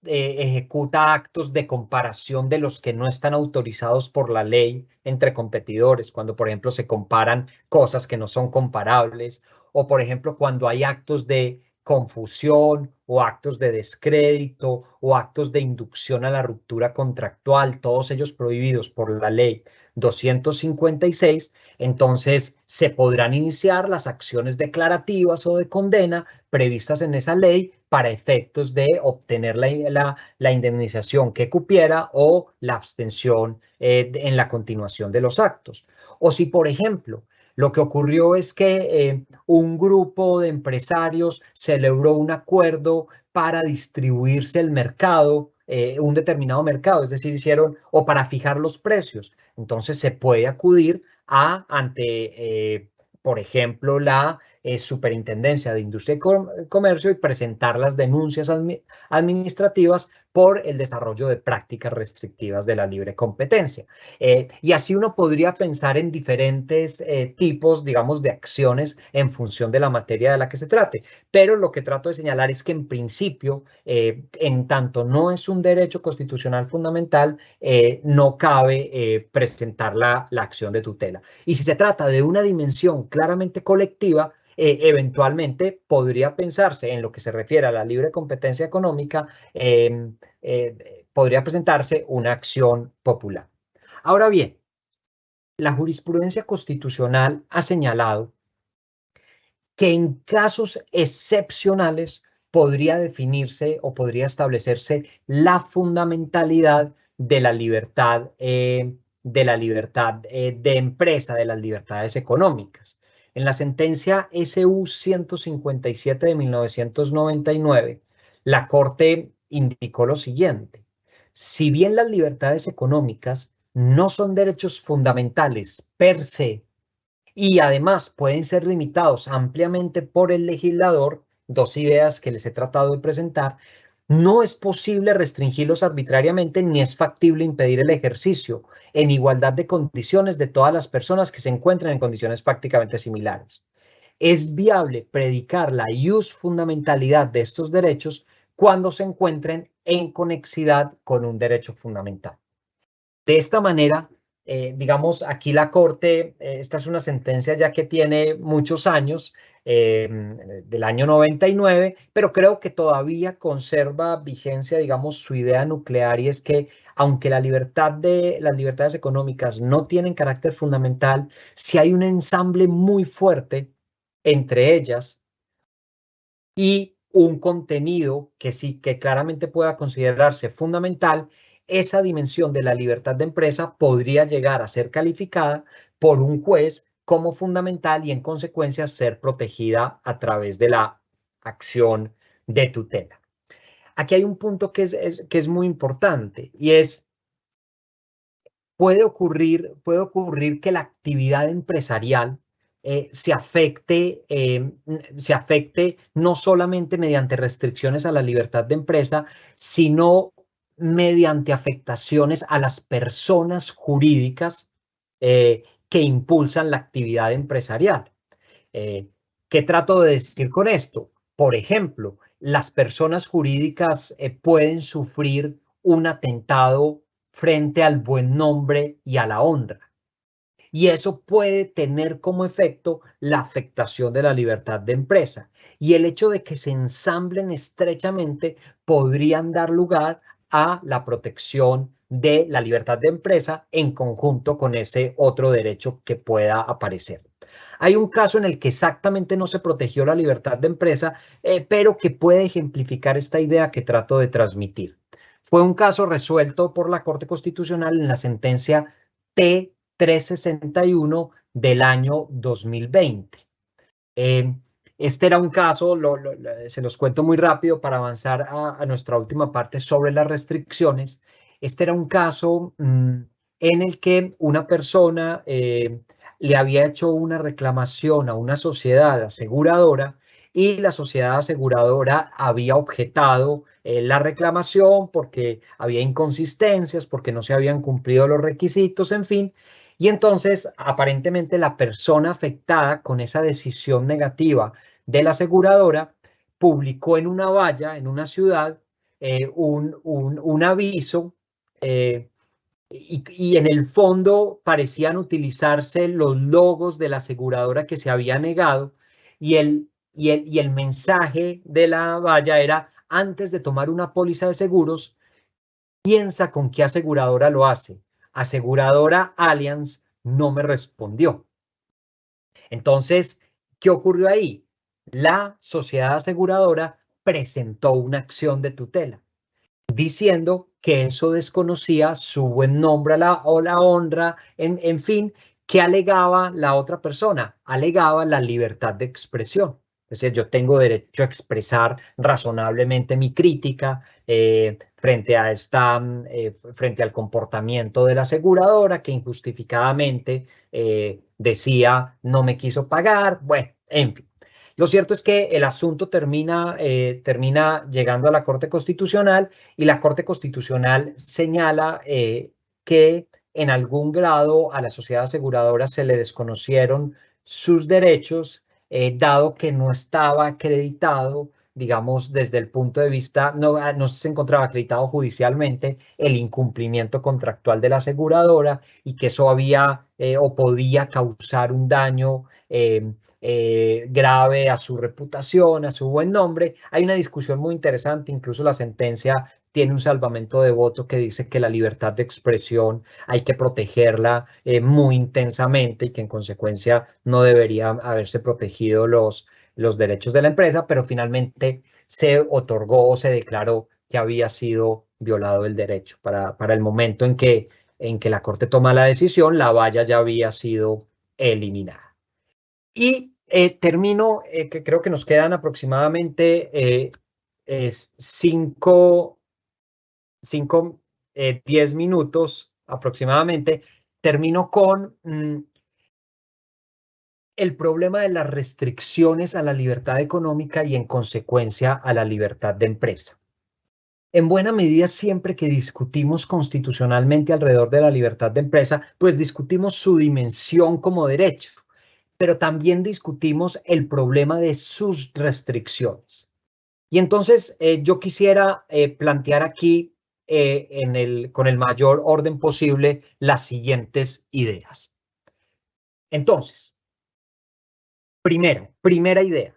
ejecuta actos de comparación de los que no están autorizados por la ley entre competidores, cuando, por ejemplo, se comparan cosas que no son comparables, o, por ejemplo, cuando hay actos de confusión o actos de descrédito o actos de inducción a la ruptura contractual, todos ellos prohibidos por la ley 256, entonces se podrán iniciar las acciones declarativas o de condena previstas en esa ley para efectos de obtener la indemnización que cupiera o la abstención en la continuación de los actos. O si, por ejemplo, lo que ocurrió es que un grupo de empresarios celebró un acuerdo para distribuirse el mercado, un determinado mercado, es decir, o para fijar los precios. Entonces se puede acudir ante, por ejemplo, la Superintendencia de Industria y Comercio y presentar las denuncias administrativas por el desarrollo de prácticas restrictivas de la libre competencia. Y así uno podría pensar en diferentes tipos, digamos, de acciones en función de la materia de la que se trate. Pero lo que trato de señalar es que en principio, en tanto no es un derecho constitucional fundamental, no cabe presentar la acción de tutela. Y si se trata de una dimensión claramente colectiva, eventualmente podría pensarse en lo que se refiere a la libre competencia económica, podría presentarse una acción popular. Ahora bien, la jurisprudencia constitucional ha señalado que en casos excepcionales podría definirse o podría establecerse la fundamentalidad de la libertad de empresa, de las libertades económicas. En la sentencia SU 157 de 1999, la Corte indicó lo siguiente: si bien las libertades económicas no son derechos fundamentales per se, y además pueden ser limitados ampliamente por el legislador, dos ideas que les he tratado de presentar, no es posible restringirlos arbitrariamente ni es factible impedir el ejercicio en igualdad de condiciones de todas las personas que se encuentran en condiciones prácticamente similares. Es viable predicar la iusfundamentalidad de estos derechos cuando se encuentren en conexidad con un derecho fundamental. De esta manera, digamos, aquí la Corte, esta es una sentencia ya que tiene muchos años, del año 99, pero creo que todavía conserva vigencia, digamos, su idea nuclear, y es que aunque las libertades económicas no tienen carácter fundamental, si hay un ensamble muy fuerte entre ellas y un contenido que sí, que claramente pueda considerarse fundamental, esa dimensión de la libertad de empresa podría llegar a ser calificada por un juez como fundamental y en consecuencia ser protegida a través de la acción de tutela. Aquí hay un punto que es muy importante, y es, puede ocurrir que la actividad empresarial se afecte no solamente mediante restricciones a la libertad de empresa, sino mediante afectaciones a las personas jurídicas que impulsan la actividad empresarial. Eh, ¿Qué trato de decir con esto? Por ejemplo, las personas jurídicas pueden sufrir un atentado frente al buen nombre y a la honra. Y eso puede tener como efecto la afectación de la libertad de empresa. Y el hecho de que se ensamblen estrechamente podrían dar lugar a la protección de la libertad de empresa en conjunto con ese otro derecho que pueda aparecer. Hay un caso en el que exactamente no se protegió la libertad de empresa, pero que puede ejemplificar esta idea que trato de transmitir. Fue un caso resuelto por la Corte Constitucional en la sentencia T361 del año 2020. Este era un caso, se los cuento muy rápido para avanzar a nuestra última parte sobre las restricciones. Este era un caso en el que una persona le había hecho una reclamación a una sociedad aseguradora, y la sociedad aseguradora había objetado la reclamación porque había inconsistencias, porque no se habían cumplido los requisitos, en fin. Y entonces, aparentemente, la persona afectada con esa decisión negativa de la aseguradora publicó en una valla, en una ciudad, un aviso, y en el fondo parecían utilizarse los logos de la aseguradora que se había negado, y el mensaje de la valla era: antes de tomar una póliza de seguros, piensa con qué aseguradora lo hace. Aseguradora Allianz no me respondió. Entonces, ¿qué ocurrió ahí? La sociedad aseguradora presentó una acción de tutela diciendo que eso desconocía su buen nombre o la honra, en fin, que alegaba la otra persona, alegaba la libertad de expresión. Es decir, yo tengo derecho a expresar razonablemente mi crítica frente al comportamiento de la aseguradora, que injustificadamente decía no me quiso pagar. Bueno, en fin. Lo cierto es que el asunto termina llegando a la Corte Constitucional, y la Corte Constitucional señala que en algún grado a la sociedad aseguradora se le desconocieron sus derechos, dado que no estaba acreditado, digamos, desde el punto de vista, no se encontraba acreditado judicialmente el incumplimiento contractual de la aseguradora, y que eso había o podía causar un daño grave a su reputación, a su buen nombre. Hay una discusión muy interesante, incluso la sentencia tiene un salvamento de voto que dice que la libertad de expresión hay que protegerla muy intensamente, y que en consecuencia no deberían haberse protegido los derechos de la empresa, pero finalmente se otorgó o se declaró que había sido violado el derecho. Para el momento en que la Corte toma la decisión, la valla ya había sido eliminada. Y termino, que creo que nos quedan aproximadamente 10 minutos aproximadamente. Termino con el problema de las restricciones a la libertad económica y en consecuencia a la libertad de empresa. En buena medida, siempre que discutimos constitucionalmente alrededor de la libertad de empresa, pues discutimos su dimensión como derecho, pero también discutimos el problema de sus restricciones. Y entonces yo quisiera plantear aquí con el mayor orden posible las siguientes ideas. Entonces, primera idea,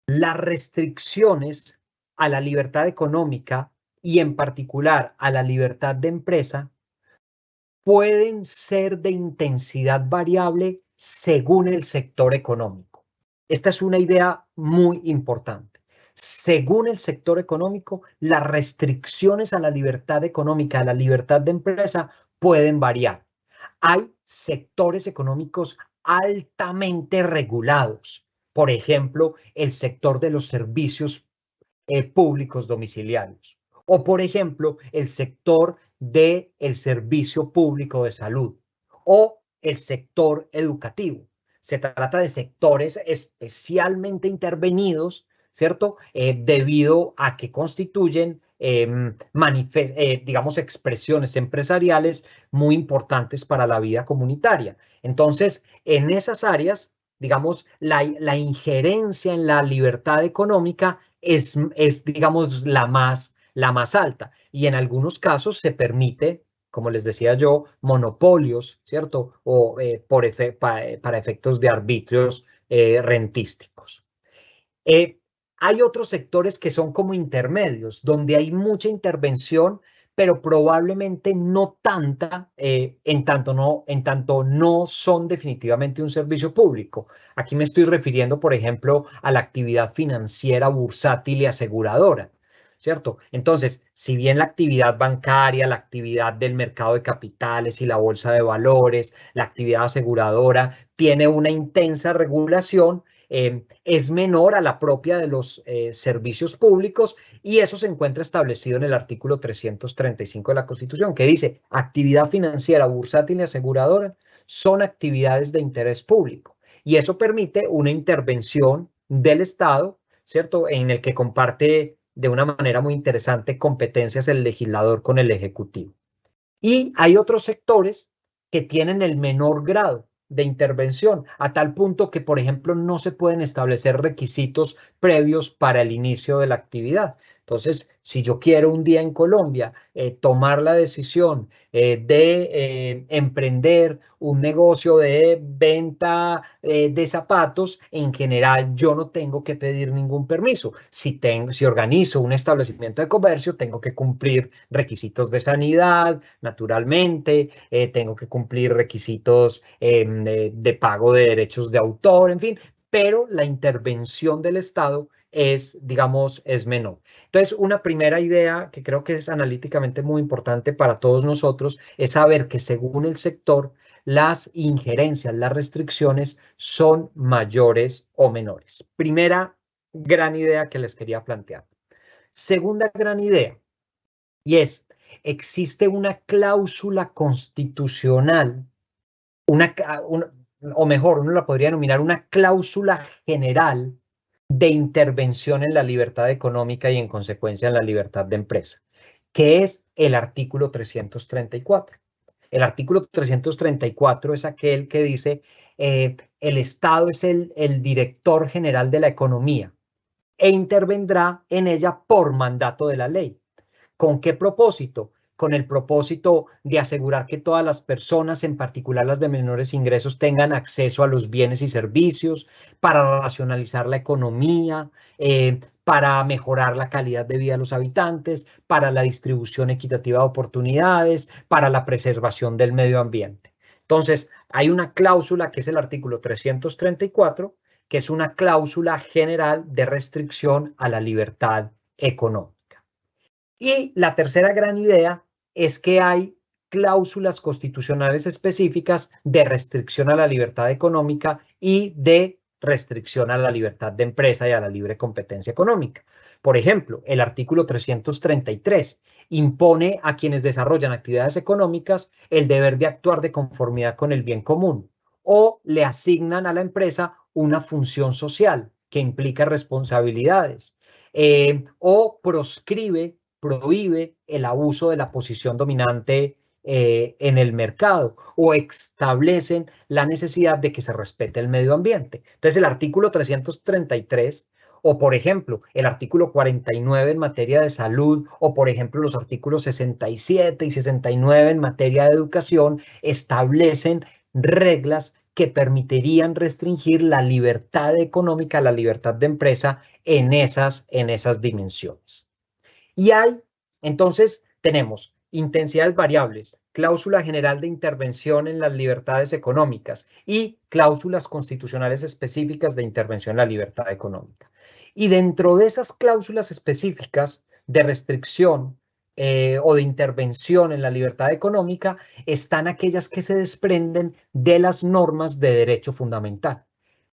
las restricciones a la libertad económica y en particular a la libertad de empresa pueden ser de intensidad variable según el sector económico. Esta es una idea muy importante. Según el sector económico, las restricciones a la libertad económica, a la libertad de empresa, pueden variar. Hay sectores económicos altamente regulados. Por ejemplo, el sector de los servicios públicos domiciliarios. O, por ejemplo, el sector del servicio público de salud o el sector educativo. Se trata de sectores especialmente intervenidos, ¿cierto? Debido a que constituyen, digamos, expresiones empresariales muy importantes para la vida comunitaria. Entonces, en esas áreas, digamos, la injerencia en la libertad económica es digamos, la más alta. Y en algunos casos se permite, como les decía yo, monopolios, ¿cierto? O para efectos de arbitrios rentísticos. Hay otros sectores que son como intermedios, donde hay mucha intervención, pero probablemente no tanta, en tanto no son definitivamente un servicio público. Aquí me estoy refiriendo, por ejemplo, a la actividad financiera, bursátil y aseguradora, ¿cierto? Entonces, si bien la actividad bancaria, la actividad del mercado de capitales y la bolsa de valores, la actividad aseguradora tiene una intensa regulación, es menor a la propia de los servicios públicos, y eso se encuentra establecido en el artículo 335 de la Constitución, que dice: actividad financiera, bursátil y aseguradora son actividades de interés público. Y eso permite una intervención del Estado, ¿cierto?, en el que comparte de una manera muy interesante competencias el legislador con el Ejecutivo. Y hay otros sectores que tienen el menor grado de intervención, a tal punto que, por ejemplo, no se pueden establecer requisitos previos para el inicio de la actividad. Entonces, si yo quiero un día en Colombia tomar la decisión de emprender un negocio de venta de zapatos, en general yo no tengo que pedir ningún permiso. Si organizo un establecimiento de comercio, tengo que cumplir requisitos de sanidad, naturalmente, tengo que cumplir requisitos de pago de derechos de autor, en fin, pero la intervención del Estado es, digamos, es menor. Entonces, una primera idea que creo que es analíticamente muy importante para todos nosotros es saber que según el sector, las injerencias, las restricciones son mayores o menores. Primera gran idea que les quería plantear. Segunda gran idea, y es: existe una cláusula constitucional, o mejor, uno la podría denominar una cláusula general de intervención en la libertad económica y en consecuencia en la libertad de empresa, que es el artículo 334. El artículo 334 es aquel que dice el Estado es el director general de la economía e intervendrá en ella por mandato de la ley. ¿Con qué propósito? Con el propósito de asegurar que todas las personas, en particular las de menores ingresos, tengan acceso a los bienes y servicios, para racionalizar la economía, para mejorar la calidad de vida de los habitantes, para la distribución equitativa de oportunidades, para la preservación del medio ambiente. Entonces, hay una cláusula que es el artículo 334, que es una cláusula general de restricción a la libertad económica. Y la tercera gran idea es que hay cláusulas constitucionales específicas de restricción a la libertad económica y de restricción a la libertad de empresa y a la libre competencia económica. Por ejemplo, el artículo 333 impone a quienes desarrollan actividades económicas el deber de actuar de conformidad con el bien común, o le asignan a la empresa una función social que implica responsabilidades, o prohíbe el abuso de la posición dominante en el mercado, o establecen la necesidad de que se respete el medio ambiente. Entonces, el artículo 333 O, por ejemplo, el artículo 49 en materia de salud, o, por ejemplo, los artículos 67 y 69 en materia de educación establecen reglas que permitirían restringir la libertad económica, la libertad de empresa en esas dimensiones. Y entonces, tenemos intensidades variables, cláusula general de intervención en las libertades económicas y cláusulas constitucionales específicas de intervención en la libertad económica. Y dentro de esas cláusulas específicas de restricción o de intervención en la libertad económica están aquellas que se desprenden de las normas de derecho fundamental.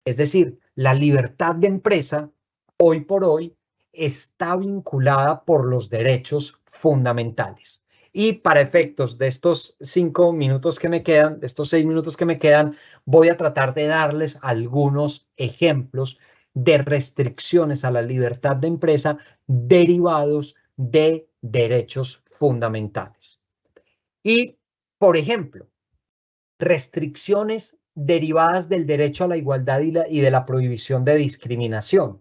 Es decir, la libertad de empresa, hoy por hoy, está vinculada por los derechos fundamentales. Y para efectos de estos 5 minutos que me quedan, de estos 6 minutos que me quedan, voy a tratar de darles algunos ejemplos de restricciones a la libertad de empresa derivados de derechos fundamentales. Y, por ejemplo, restricciones derivadas del derecho a la igualdad y de la prohibición de discriminación.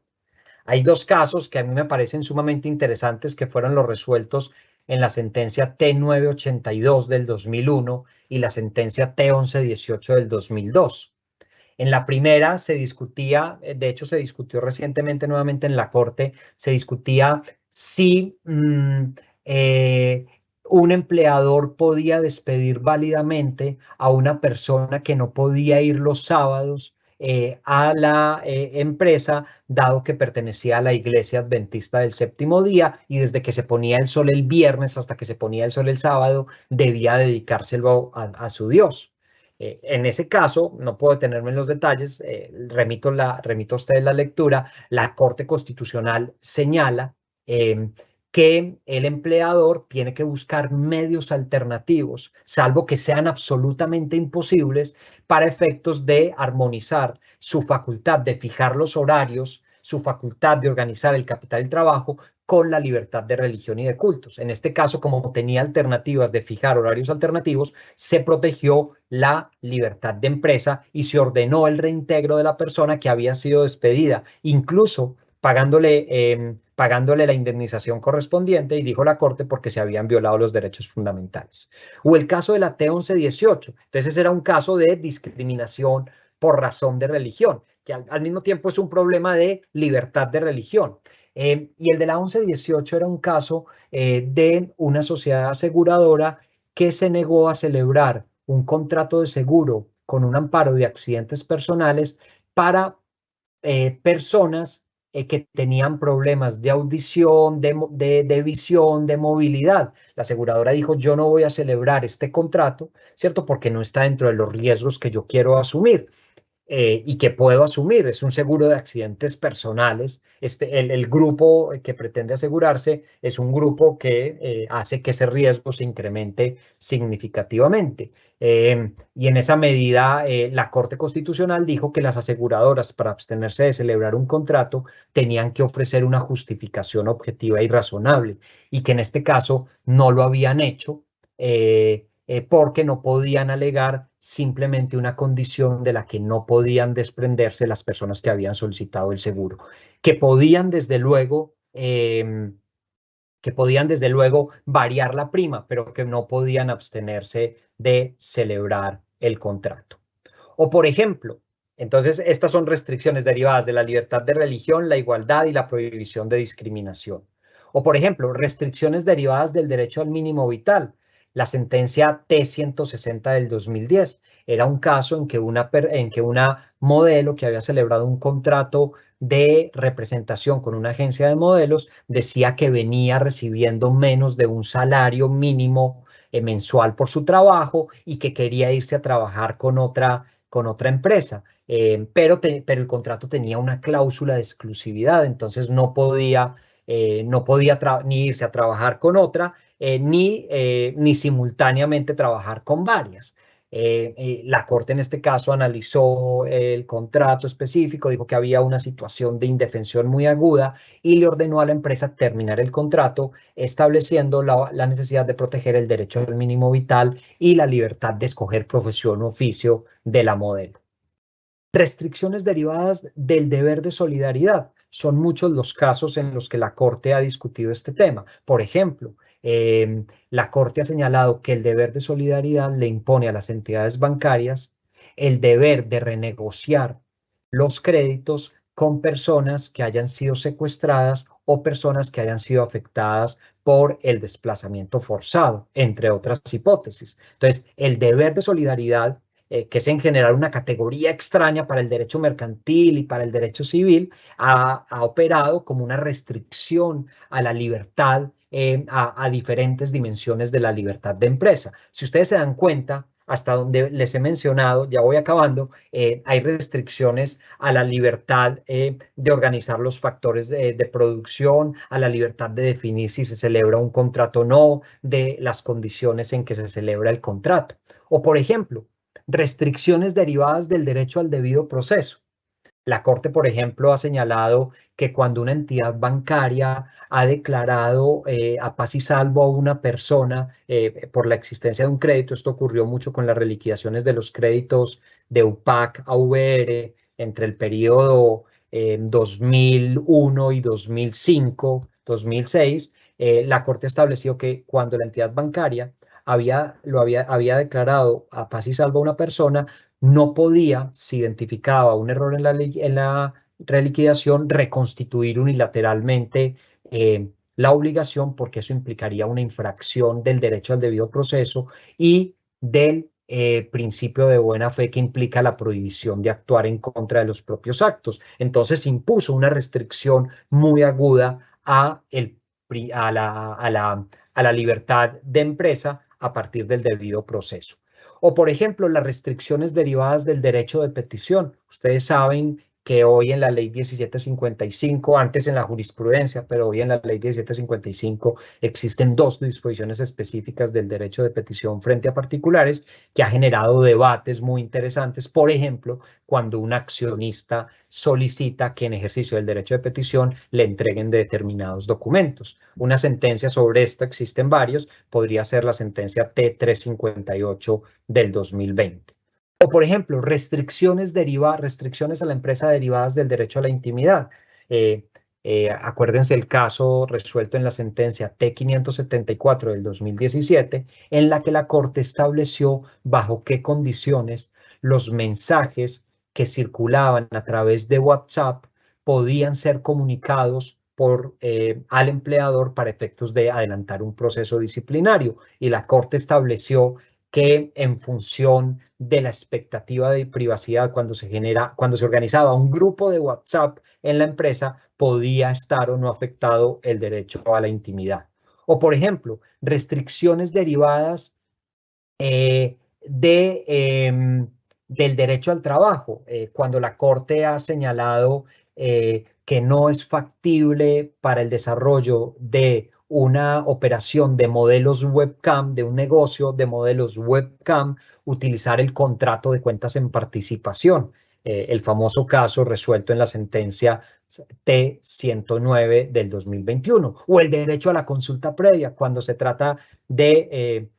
Hay dos casos que a mí me parecen sumamente interesantes que fueron los resueltos en la sentencia T982 del 2001 y la sentencia T1118 del 2002. En la primera se discutía, de hecho se discutió recientemente nuevamente en la Corte, se discutía si un empleador podía despedir válidamente a una persona que no podía ir los sábados a la empresa, dado que pertenecía a la Iglesia Adventista del Séptimo Día y desde que se ponía el sol el viernes hasta que se ponía el sol el sábado, debía dedicárselo a su Dios. En ese caso, no puedo detenerme en los detalles, remito a ustedes la lectura, la Corte Constitucional señala que el empleador tiene que buscar medios alternativos, salvo que sean absolutamente imposibles, para efectos de armonizar su facultad de fijar los horarios, su facultad de organizar el capital y trabajo con la libertad de religión y de cultos. En este caso, como tenía alternativas de fijar horarios alternativos, se protegió la libertad de empresa y se ordenó el reintegro de la persona que había sido despedida, incluso pagándole la indemnización correspondiente, y dijo la Corte porque se habían violado los derechos fundamentales. O el caso de la T1118. Entonces era un caso de discriminación por razón de religión, que al mismo tiempo es un problema de libertad de religión. Y el de la 1118 era un caso de una sociedad aseguradora que se negó a celebrar un contrato de seguro con un amparo de accidentes personales para personas que tenían problemas de audición, de visión, de movilidad. La aseguradora dijo, yo no voy a celebrar este contrato, ¿cierto? Porque no está dentro de los riesgos que yo quiero asumir. Y que puedo asumir. Es un seguro de accidentes personales. El grupo que pretende asegurarse es un grupo que hace que ese riesgo se incremente significativamente. Y en esa medida, la Corte Constitucional dijo que las aseguradoras, para abstenerse de celebrar un contrato, tenían que ofrecer una justificación objetiva y razonable, y que en este caso no lo habían hecho. Porque no podían alegar simplemente una condición de la que no podían desprenderse las personas que habían solicitado el seguro, que podían desde luego variar la prima, pero que no podían abstenerse de celebrar el contrato. O, por ejemplo, entonces estas son restricciones derivadas de la libertad de religión, la igualdad y la prohibición de discriminación. O, por ejemplo, restricciones derivadas del derecho al mínimo vital. La sentencia T160 del 2010 era un caso en que una modelo que había celebrado un contrato de representación con una agencia de modelos decía que venía recibiendo menos de un salario mínimo mensual por su trabajo y que quería irse a trabajar con otra empresa, pero el contrato tenía una cláusula de exclusividad, entonces no podía ni irse a trabajar con otra, ni simultáneamente trabajar con varias. La Corte en este caso analizó el contrato específico, dijo que había una situación de indefensión muy aguda y le ordenó a la empresa terminar el contrato, estableciendo la necesidad de proteger el derecho al mínimo vital y la libertad de escoger profesión o oficio de la modelo. Restricciones derivadas del deber de solidaridad. son muchos los casos en los que la Corte ha discutido este tema. Por ejemplo, la Corte ha señalado que el deber de solidaridad le impone a las entidades bancarias el deber de renegociar los créditos con personas que hayan sido secuestradas o personas que hayan sido afectadas por el desplazamiento forzado, entre otras hipótesis. Entonces, el deber de solidaridad, que es en general una categoría extraña para el derecho mercantil y para el derecho civil, ha operado como una restricción a la libertad, a diferentes dimensiones de la libertad de empresa. Si ustedes se dan cuenta, hasta donde les he mencionado, ya voy acabando, hay restricciones a la libertad de organizar los factores de producción, a la libertad de definir si se celebra un contrato o no, de las condiciones en que se celebra el contrato. O, por ejemplo, restricciones derivadas del derecho al debido proceso. La Corte, por ejemplo, ha señalado que cuando una entidad bancaria ha declarado a paz y salvo a una persona por la existencia de un crédito, esto ocurrió mucho con las reliquidaciones de los créditos de UPAC a VR entre el periodo 2001 y 2005, 2006, la Corte estableció que cuando la entidad bancaria había declarado a paz y salvo a una persona, no podía, si identificaba un error en la reliquidación, reconstituir unilateralmente la obligación, porque eso implicaría una infracción del derecho al debido proceso y del principio de buena fe que implica la prohibición de actuar en contra de los propios actos. Entonces impuso una restricción muy aguda a la libertad de empresa a partir del debido proceso. O, por ejemplo, las restricciones derivadas del derecho de petición. Ustedes saben que hoy en la ley 1755, antes en la jurisprudencia, pero hoy en la ley 1755 existen dos disposiciones específicas del derecho de petición frente a particulares que ha generado debates muy interesantes. Por ejemplo, cuando un accionista solicita que en ejercicio del derecho de petición le entreguen determinados documentos. Una sentencia sobre esto, existen varios, podría ser la sentencia T358 del 2020. O, por ejemplo, restricciones a la empresa derivadas del derecho a la intimidad. Acuérdense el caso resuelto en la sentencia T574 del 2017, en la que la Corte estableció bajo qué condiciones los mensajes que circulaban a través de WhatsApp podían ser comunicados al empleador para efectos de adelantar un proceso disciplinario. Y la Corte estableció que en función de la expectativa de privacidad cuando se organizaba un grupo de WhatsApp en la empresa, podía estar o no afectado el derecho a la intimidad. O, por ejemplo, restricciones derivadas del derecho al trabajo, cuando la Corte ha señalado que no es factible para el desarrollo de una operación de modelos webcam, de un negocio de modelos webcam, utilizar el contrato de cuentas en participación, el famoso caso resuelto en la sentencia T109 del 2021, o el derecho a la consulta previa cuando se trata de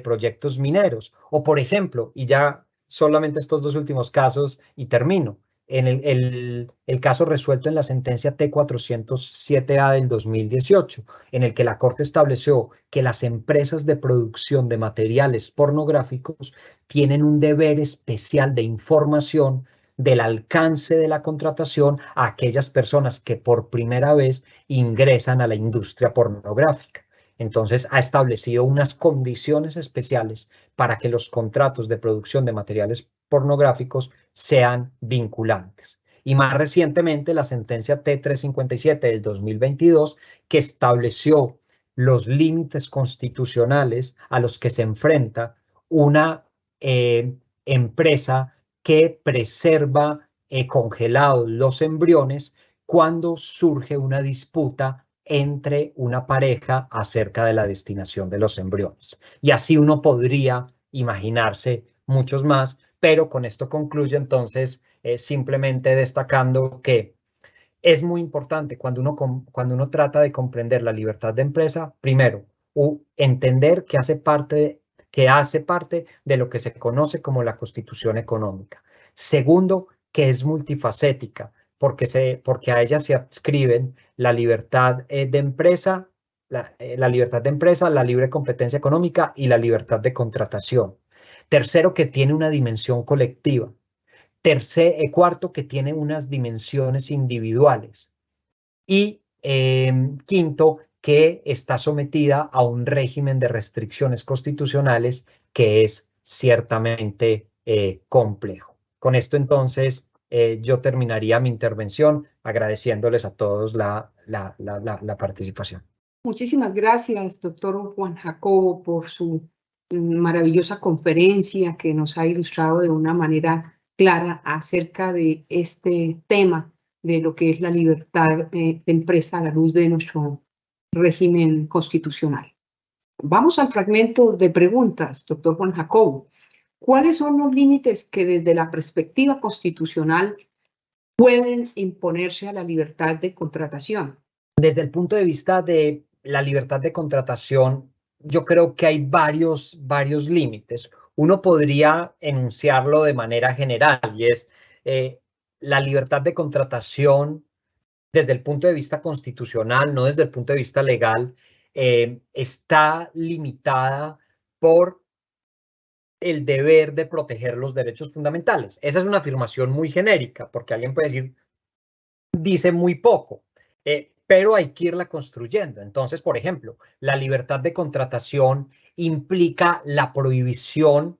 proyectos mineros. O, por ejemplo, y ya solamente estos dos últimos casos y termino, en el caso resuelto en la sentencia T407A del 2018, en el que la Corte estableció que las empresas de producción de materiales pornográficos tienen un deber especial de información del alcance de la contratación a aquellas personas que por primera vez ingresan a la industria pornográfica. Entonces, ha establecido unas condiciones especiales para que los contratos de producción de materiales pornográficos sean vinculantes. Y más recientemente, la sentencia T357 del 2022, que estableció los límites constitucionales a los que se enfrenta una empresa que preserva congelados los embriones cuando surge una disputa entre una pareja acerca de la destinación de los embriones. Y así uno podría imaginarse muchos más, pero con esto concluyo entonces simplemente destacando que es muy importante cuando uno trata de comprender la libertad de empresa, primero, entender que hace parte de lo que se conoce como la Constitución económica. Segundo, que es multifacética, porque a ella se adscriben la libertad de empresa, la libertad de empresa, la libre competencia económica y la libertad de contratación. Tercero, que tiene una dimensión colectiva. Cuarto, que tiene unas dimensiones individuales. Y quinto, que está sometida a un régimen de restricciones constitucionales que es ciertamente complejo. Con esto entonces yo terminaría mi intervención agradeciéndoles a todos la participación. Muchísimas gracias, doctor Juan Jacobo, por su maravillosa conferencia que nos ha ilustrado de una manera clara acerca de este tema de lo que es la libertad de empresa a la luz de nuestro régimen constitucional. Vamos al fragmento de preguntas, doctor Juan Jacobo. ¿Cuáles son los límites que desde la perspectiva constitucional pueden imponerse a la libertad de contratación? Desde el punto de vista de la libertad de contratación, yo creo que hay varios límites. Uno podría enunciarlo de manera general y es la libertad de contratación desde el punto de vista constitucional, no desde el punto de vista legal, está limitada por el deber de proteger los derechos fundamentales. Esa es una afirmación muy genérica, porque alguien puede decir, dice muy poco, pero hay que irla construyendo. Entonces, por ejemplo, la libertad de contratación implica la prohibición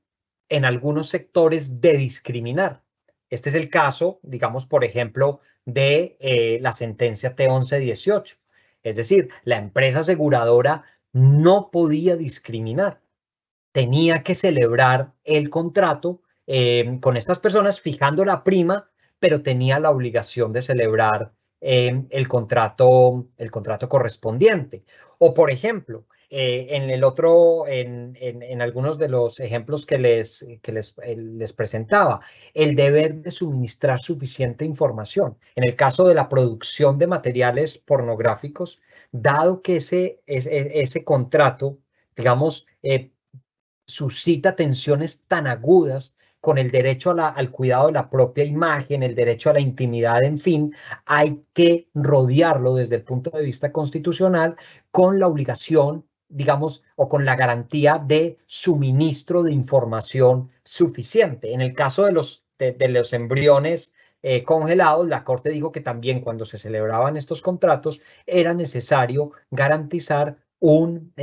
en algunos sectores de discriminar. Este es el caso, digamos, por ejemplo, de la sentencia T1118. Es decir, la empresa aseguradora no podía discriminar. Tenía que celebrar el contrato con estas personas fijando la prima, pero tenía la obligación de celebrar el contrato correspondiente. O, por ejemplo, en algunos de los ejemplos que les presentaba, el deber de suministrar suficiente información. En el caso de la producción de materiales pornográficos, dado que ese contrato, digamos, suscita tensiones tan agudas con el derecho al cuidado de la propia imagen, el derecho a la intimidad, en fin, hay que rodearlo desde el punto de vista constitucional con la obligación, digamos, o con la garantía de suministro de información suficiente. En el caso de los embriones congelados, la Corte dijo que también cuando se celebraban estos contratos era necesario garantizar un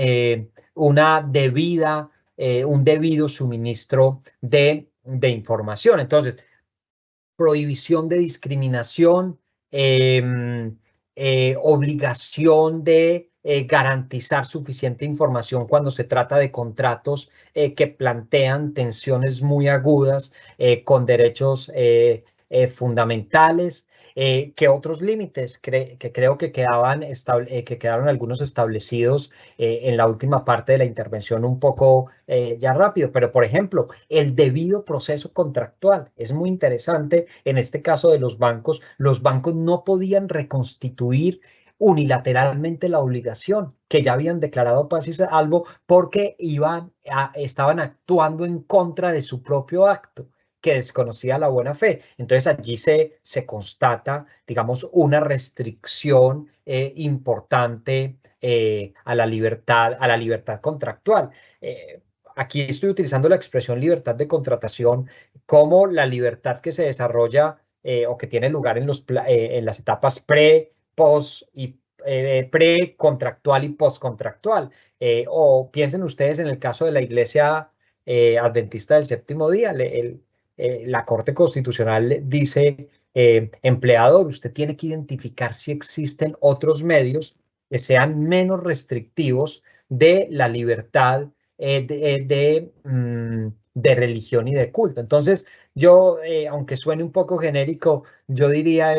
debido suministro de información. Entonces, prohibición de discriminación, obligación de garantizar suficiente información cuando se trata de contratos que plantean tensiones muy agudas con derechos fundamentales. ¿Qué otros límites que creo que quedaron algunos establecidos en la última parte de la intervención un poco ya rápido? Pero, por ejemplo, el debido proceso contractual es muy interesante. En este caso de los bancos no podían reconstituir unilateralmente la obligación que ya habían declarado paz y salvo porque estaban actuando en contra de su propio acto, que desconocía la buena fe. Entonces allí se constata, digamos, una restricción importante a la libertad contractual. Aquí estoy utilizando la expresión libertad de contratación como la libertad que se desarrolla o que tiene lugar en las etapas pre-contractual y postcontractual. O piensen ustedes en el caso de la Iglesia Adventista del Séptimo Día. La Corte Constitucional dice, empleador, usted tiene que identificar si existen otros medios que sean menos restrictivos de la libertad de religión y de culto. Entonces, yo, aunque suene un poco genérico, yo diría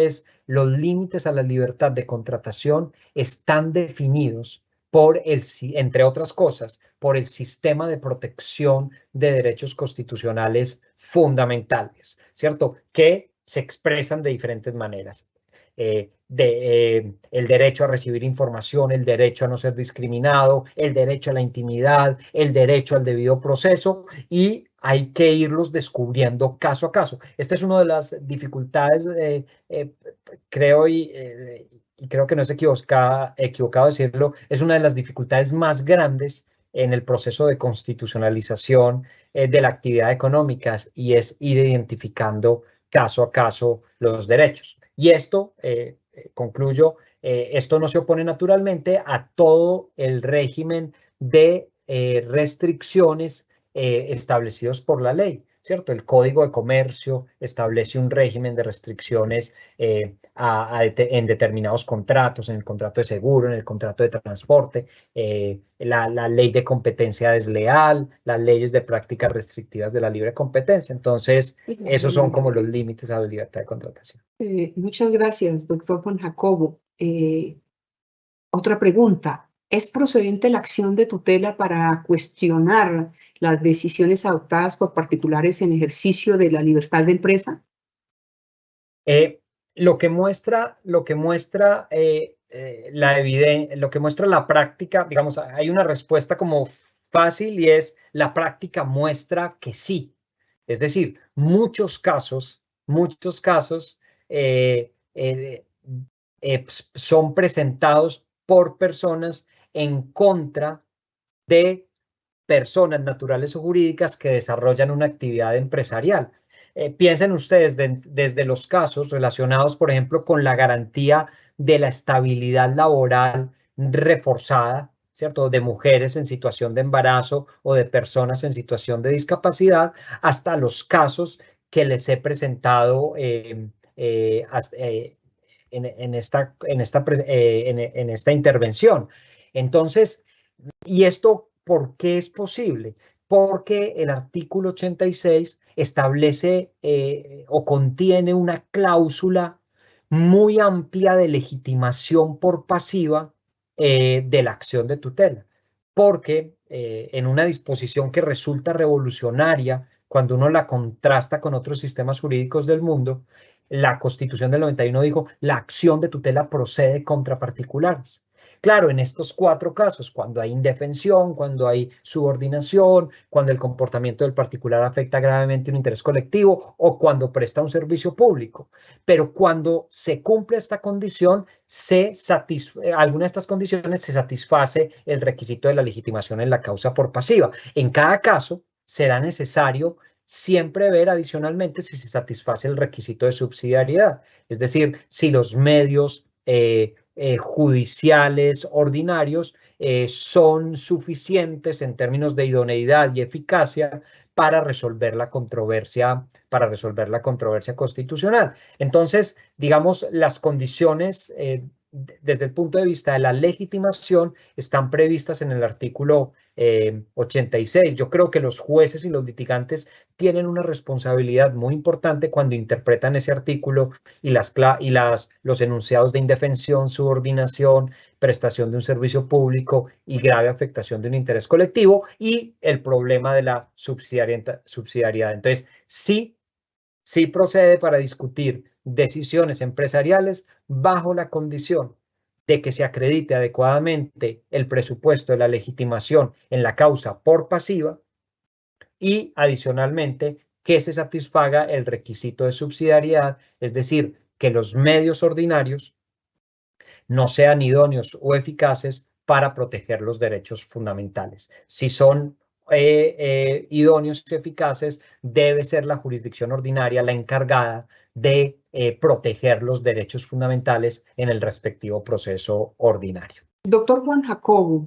los límites a la libertad de contratación están definidos entre otras cosas, por el sistema de protección de derechos constitucionales fundamentales, ¿cierto? Que se expresan de diferentes maneras. El derecho a recibir información, el derecho a no ser discriminado, el derecho a la intimidad, el derecho al debido proceso y hay que irlos descubriendo caso a caso. Esta es una de las dificultades, creo, y creo que no es equivocado decirlo, es una de las dificultades más grandes en el proceso de constitucionalización de la actividad económica, y es ir identificando caso a caso los derechos. Y esto, concluyo, esto no se opone naturalmente a todo el régimen de restricciones establecidos por la ley, ¿cierto? El Código de Comercio establece un régimen de restricciones en determinados contratos, en el contrato de seguro, en el contrato de transporte, la ley de competencia desleal, las leyes de prácticas restrictivas de la libre competencia. Entonces, esos son como los límites a la libertad de contratación. Muchas gracias, doctor Juan Jacobo. Otra pregunta. ¿Es procedente la acción de tutela para cuestionar las decisiones adoptadas por particulares en ejercicio de la libertad de empresa? Lo que muestra la práctica, digamos, hay una respuesta como fácil, y es: la práctica muestra que sí. Es decir, muchos casos son presentados por personas en contra de personas naturales o jurídicas que desarrollan una actividad empresarial. Piensen ustedes desde los casos relacionados, por ejemplo, con la garantía de la estabilidad laboral reforzada, ¿cierto? De mujeres en situación de embarazo o de personas en situación de discapacidad, hasta los casos que les he presentado en esta intervención. Entonces, ¿y esto por qué es posible? Porque el artículo 86 establece o contiene una cláusula muy amplia de legitimación por pasiva de la acción de tutela. Porque en una disposición que resulta revolucionaria cuando uno la contrasta con otros sistemas jurídicos del mundo, la Constitución del 91 dijo: la acción de tutela procede contra particulares. Claro, en estos 4 casos, cuando hay indefensión, cuando hay subordinación, cuando el comportamiento del particular afecta gravemente un interés colectivo o cuando presta un servicio público. Pero cuando se cumple esta condición, alguna de estas condiciones se satisface el requisito de la legitimación en la causa por pasiva. En cada caso, será necesario siempre ver adicionalmente si se satisface el requisito de subsidiariedad, es decir, si los medios judiciales ordinarios son suficientes en términos de idoneidad y eficacia para resolver la controversia constitucional. Entonces, digamos, las condiciones desde el punto de vista de la legitimación están previstas en el artículo 86. Yo creo que los jueces y los litigantes tienen una responsabilidad muy importante cuando interpretan ese artículo y los enunciados de indefensión, subordinación, prestación de un servicio público y grave afectación de un interés colectivo, y el problema de la subsidiariedad. Entonces, sí procede para discutir decisiones empresariales bajo la condición de que se acredite adecuadamente el presupuesto de la legitimación en la causa por pasiva y, adicionalmente, que se satisfaga el requisito de subsidiariedad, es decir, que los medios ordinarios no sean idóneos o eficaces para proteger los derechos fundamentales. Si son idóneos y eficaces, debe ser la jurisdicción ordinaria la encargada de proteger los derechos fundamentales en el respectivo proceso ordinario. Doctor Juan Jacobo,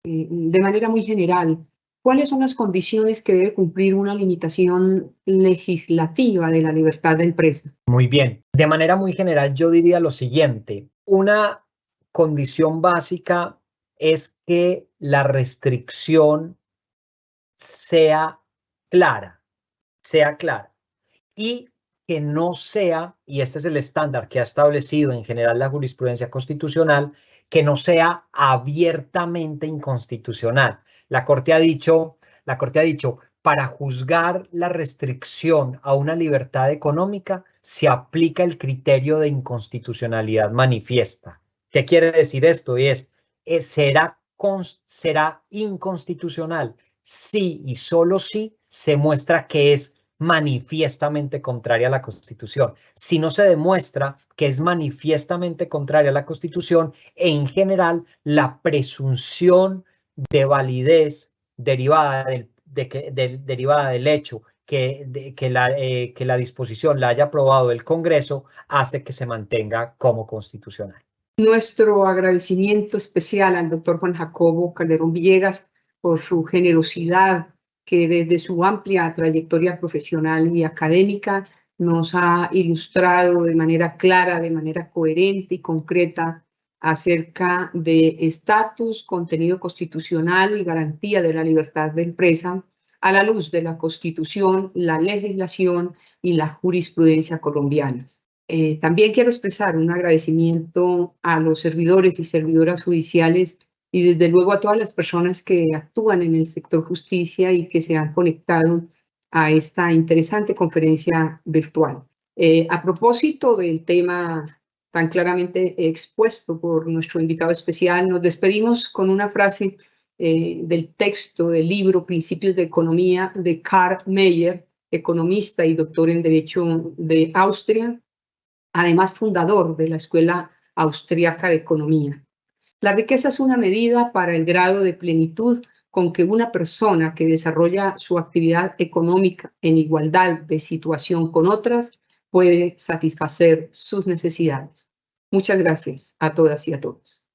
de manera muy general, ¿cuáles son las condiciones que debe cumplir una limitación legislativa de la libertad de empresa? Muy bien. De manera muy general, yo diría lo siguiente: una condición básica es que la restricción sea clara, y que no sea, y este es el estándar que ha establecido en general la jurisprudencia constitucional, que no sea abiertamente inconstitucional. La Corte ha dicho, para juzgar la restricción a una libertad económica se aplica el criterio de inconstitucionalidad manifiesta. ¿Qué quiere decir esto? Y será inconstitucional sí y solo si se muestra que es manifiestamente contraria a la Constitución. Si no se demuestra que es manifiestamente contraria a la Constitución, en general, la presunción de validez derivada del hecho que la disposición la haya aprobado el Congreso hace que se mantenga como constitucional. Nuestro agradecimiento especial al doctor Juan Jacobo Calderón Villegas por su generosidad, que desde su amplia trayectoria profesional y académica nos ha ilustrado de manera clara, de manera coherente y concreta acerca de estatus, contenido constitucional y garantía de la libertad de empresa a la luz de la Constitución, la legislación y la jurisprudencia colombianas. También quiero expresar un agradecimiento a los servidores y servidoras judiciales y desde luego a todas las personas que actúan en el sector justicia y que se han conectado a esta interesante conferencia virtual. A propósito del tema tan claramente expuesto por nuestro invitado especial, nos despedimos con una frase del texto del libro Principios de Economía de Karl Mayer, economista y doctor en Derecho de Austria, además fundador de la Escuela Austriaca de Economía. La riqueza es una medida para el grado de plenitud con que una persona que desarrolla su actividad económica en igualdad de situación con otras puede satisfacer sus necesidades. Muchas gracias a todas y a todos.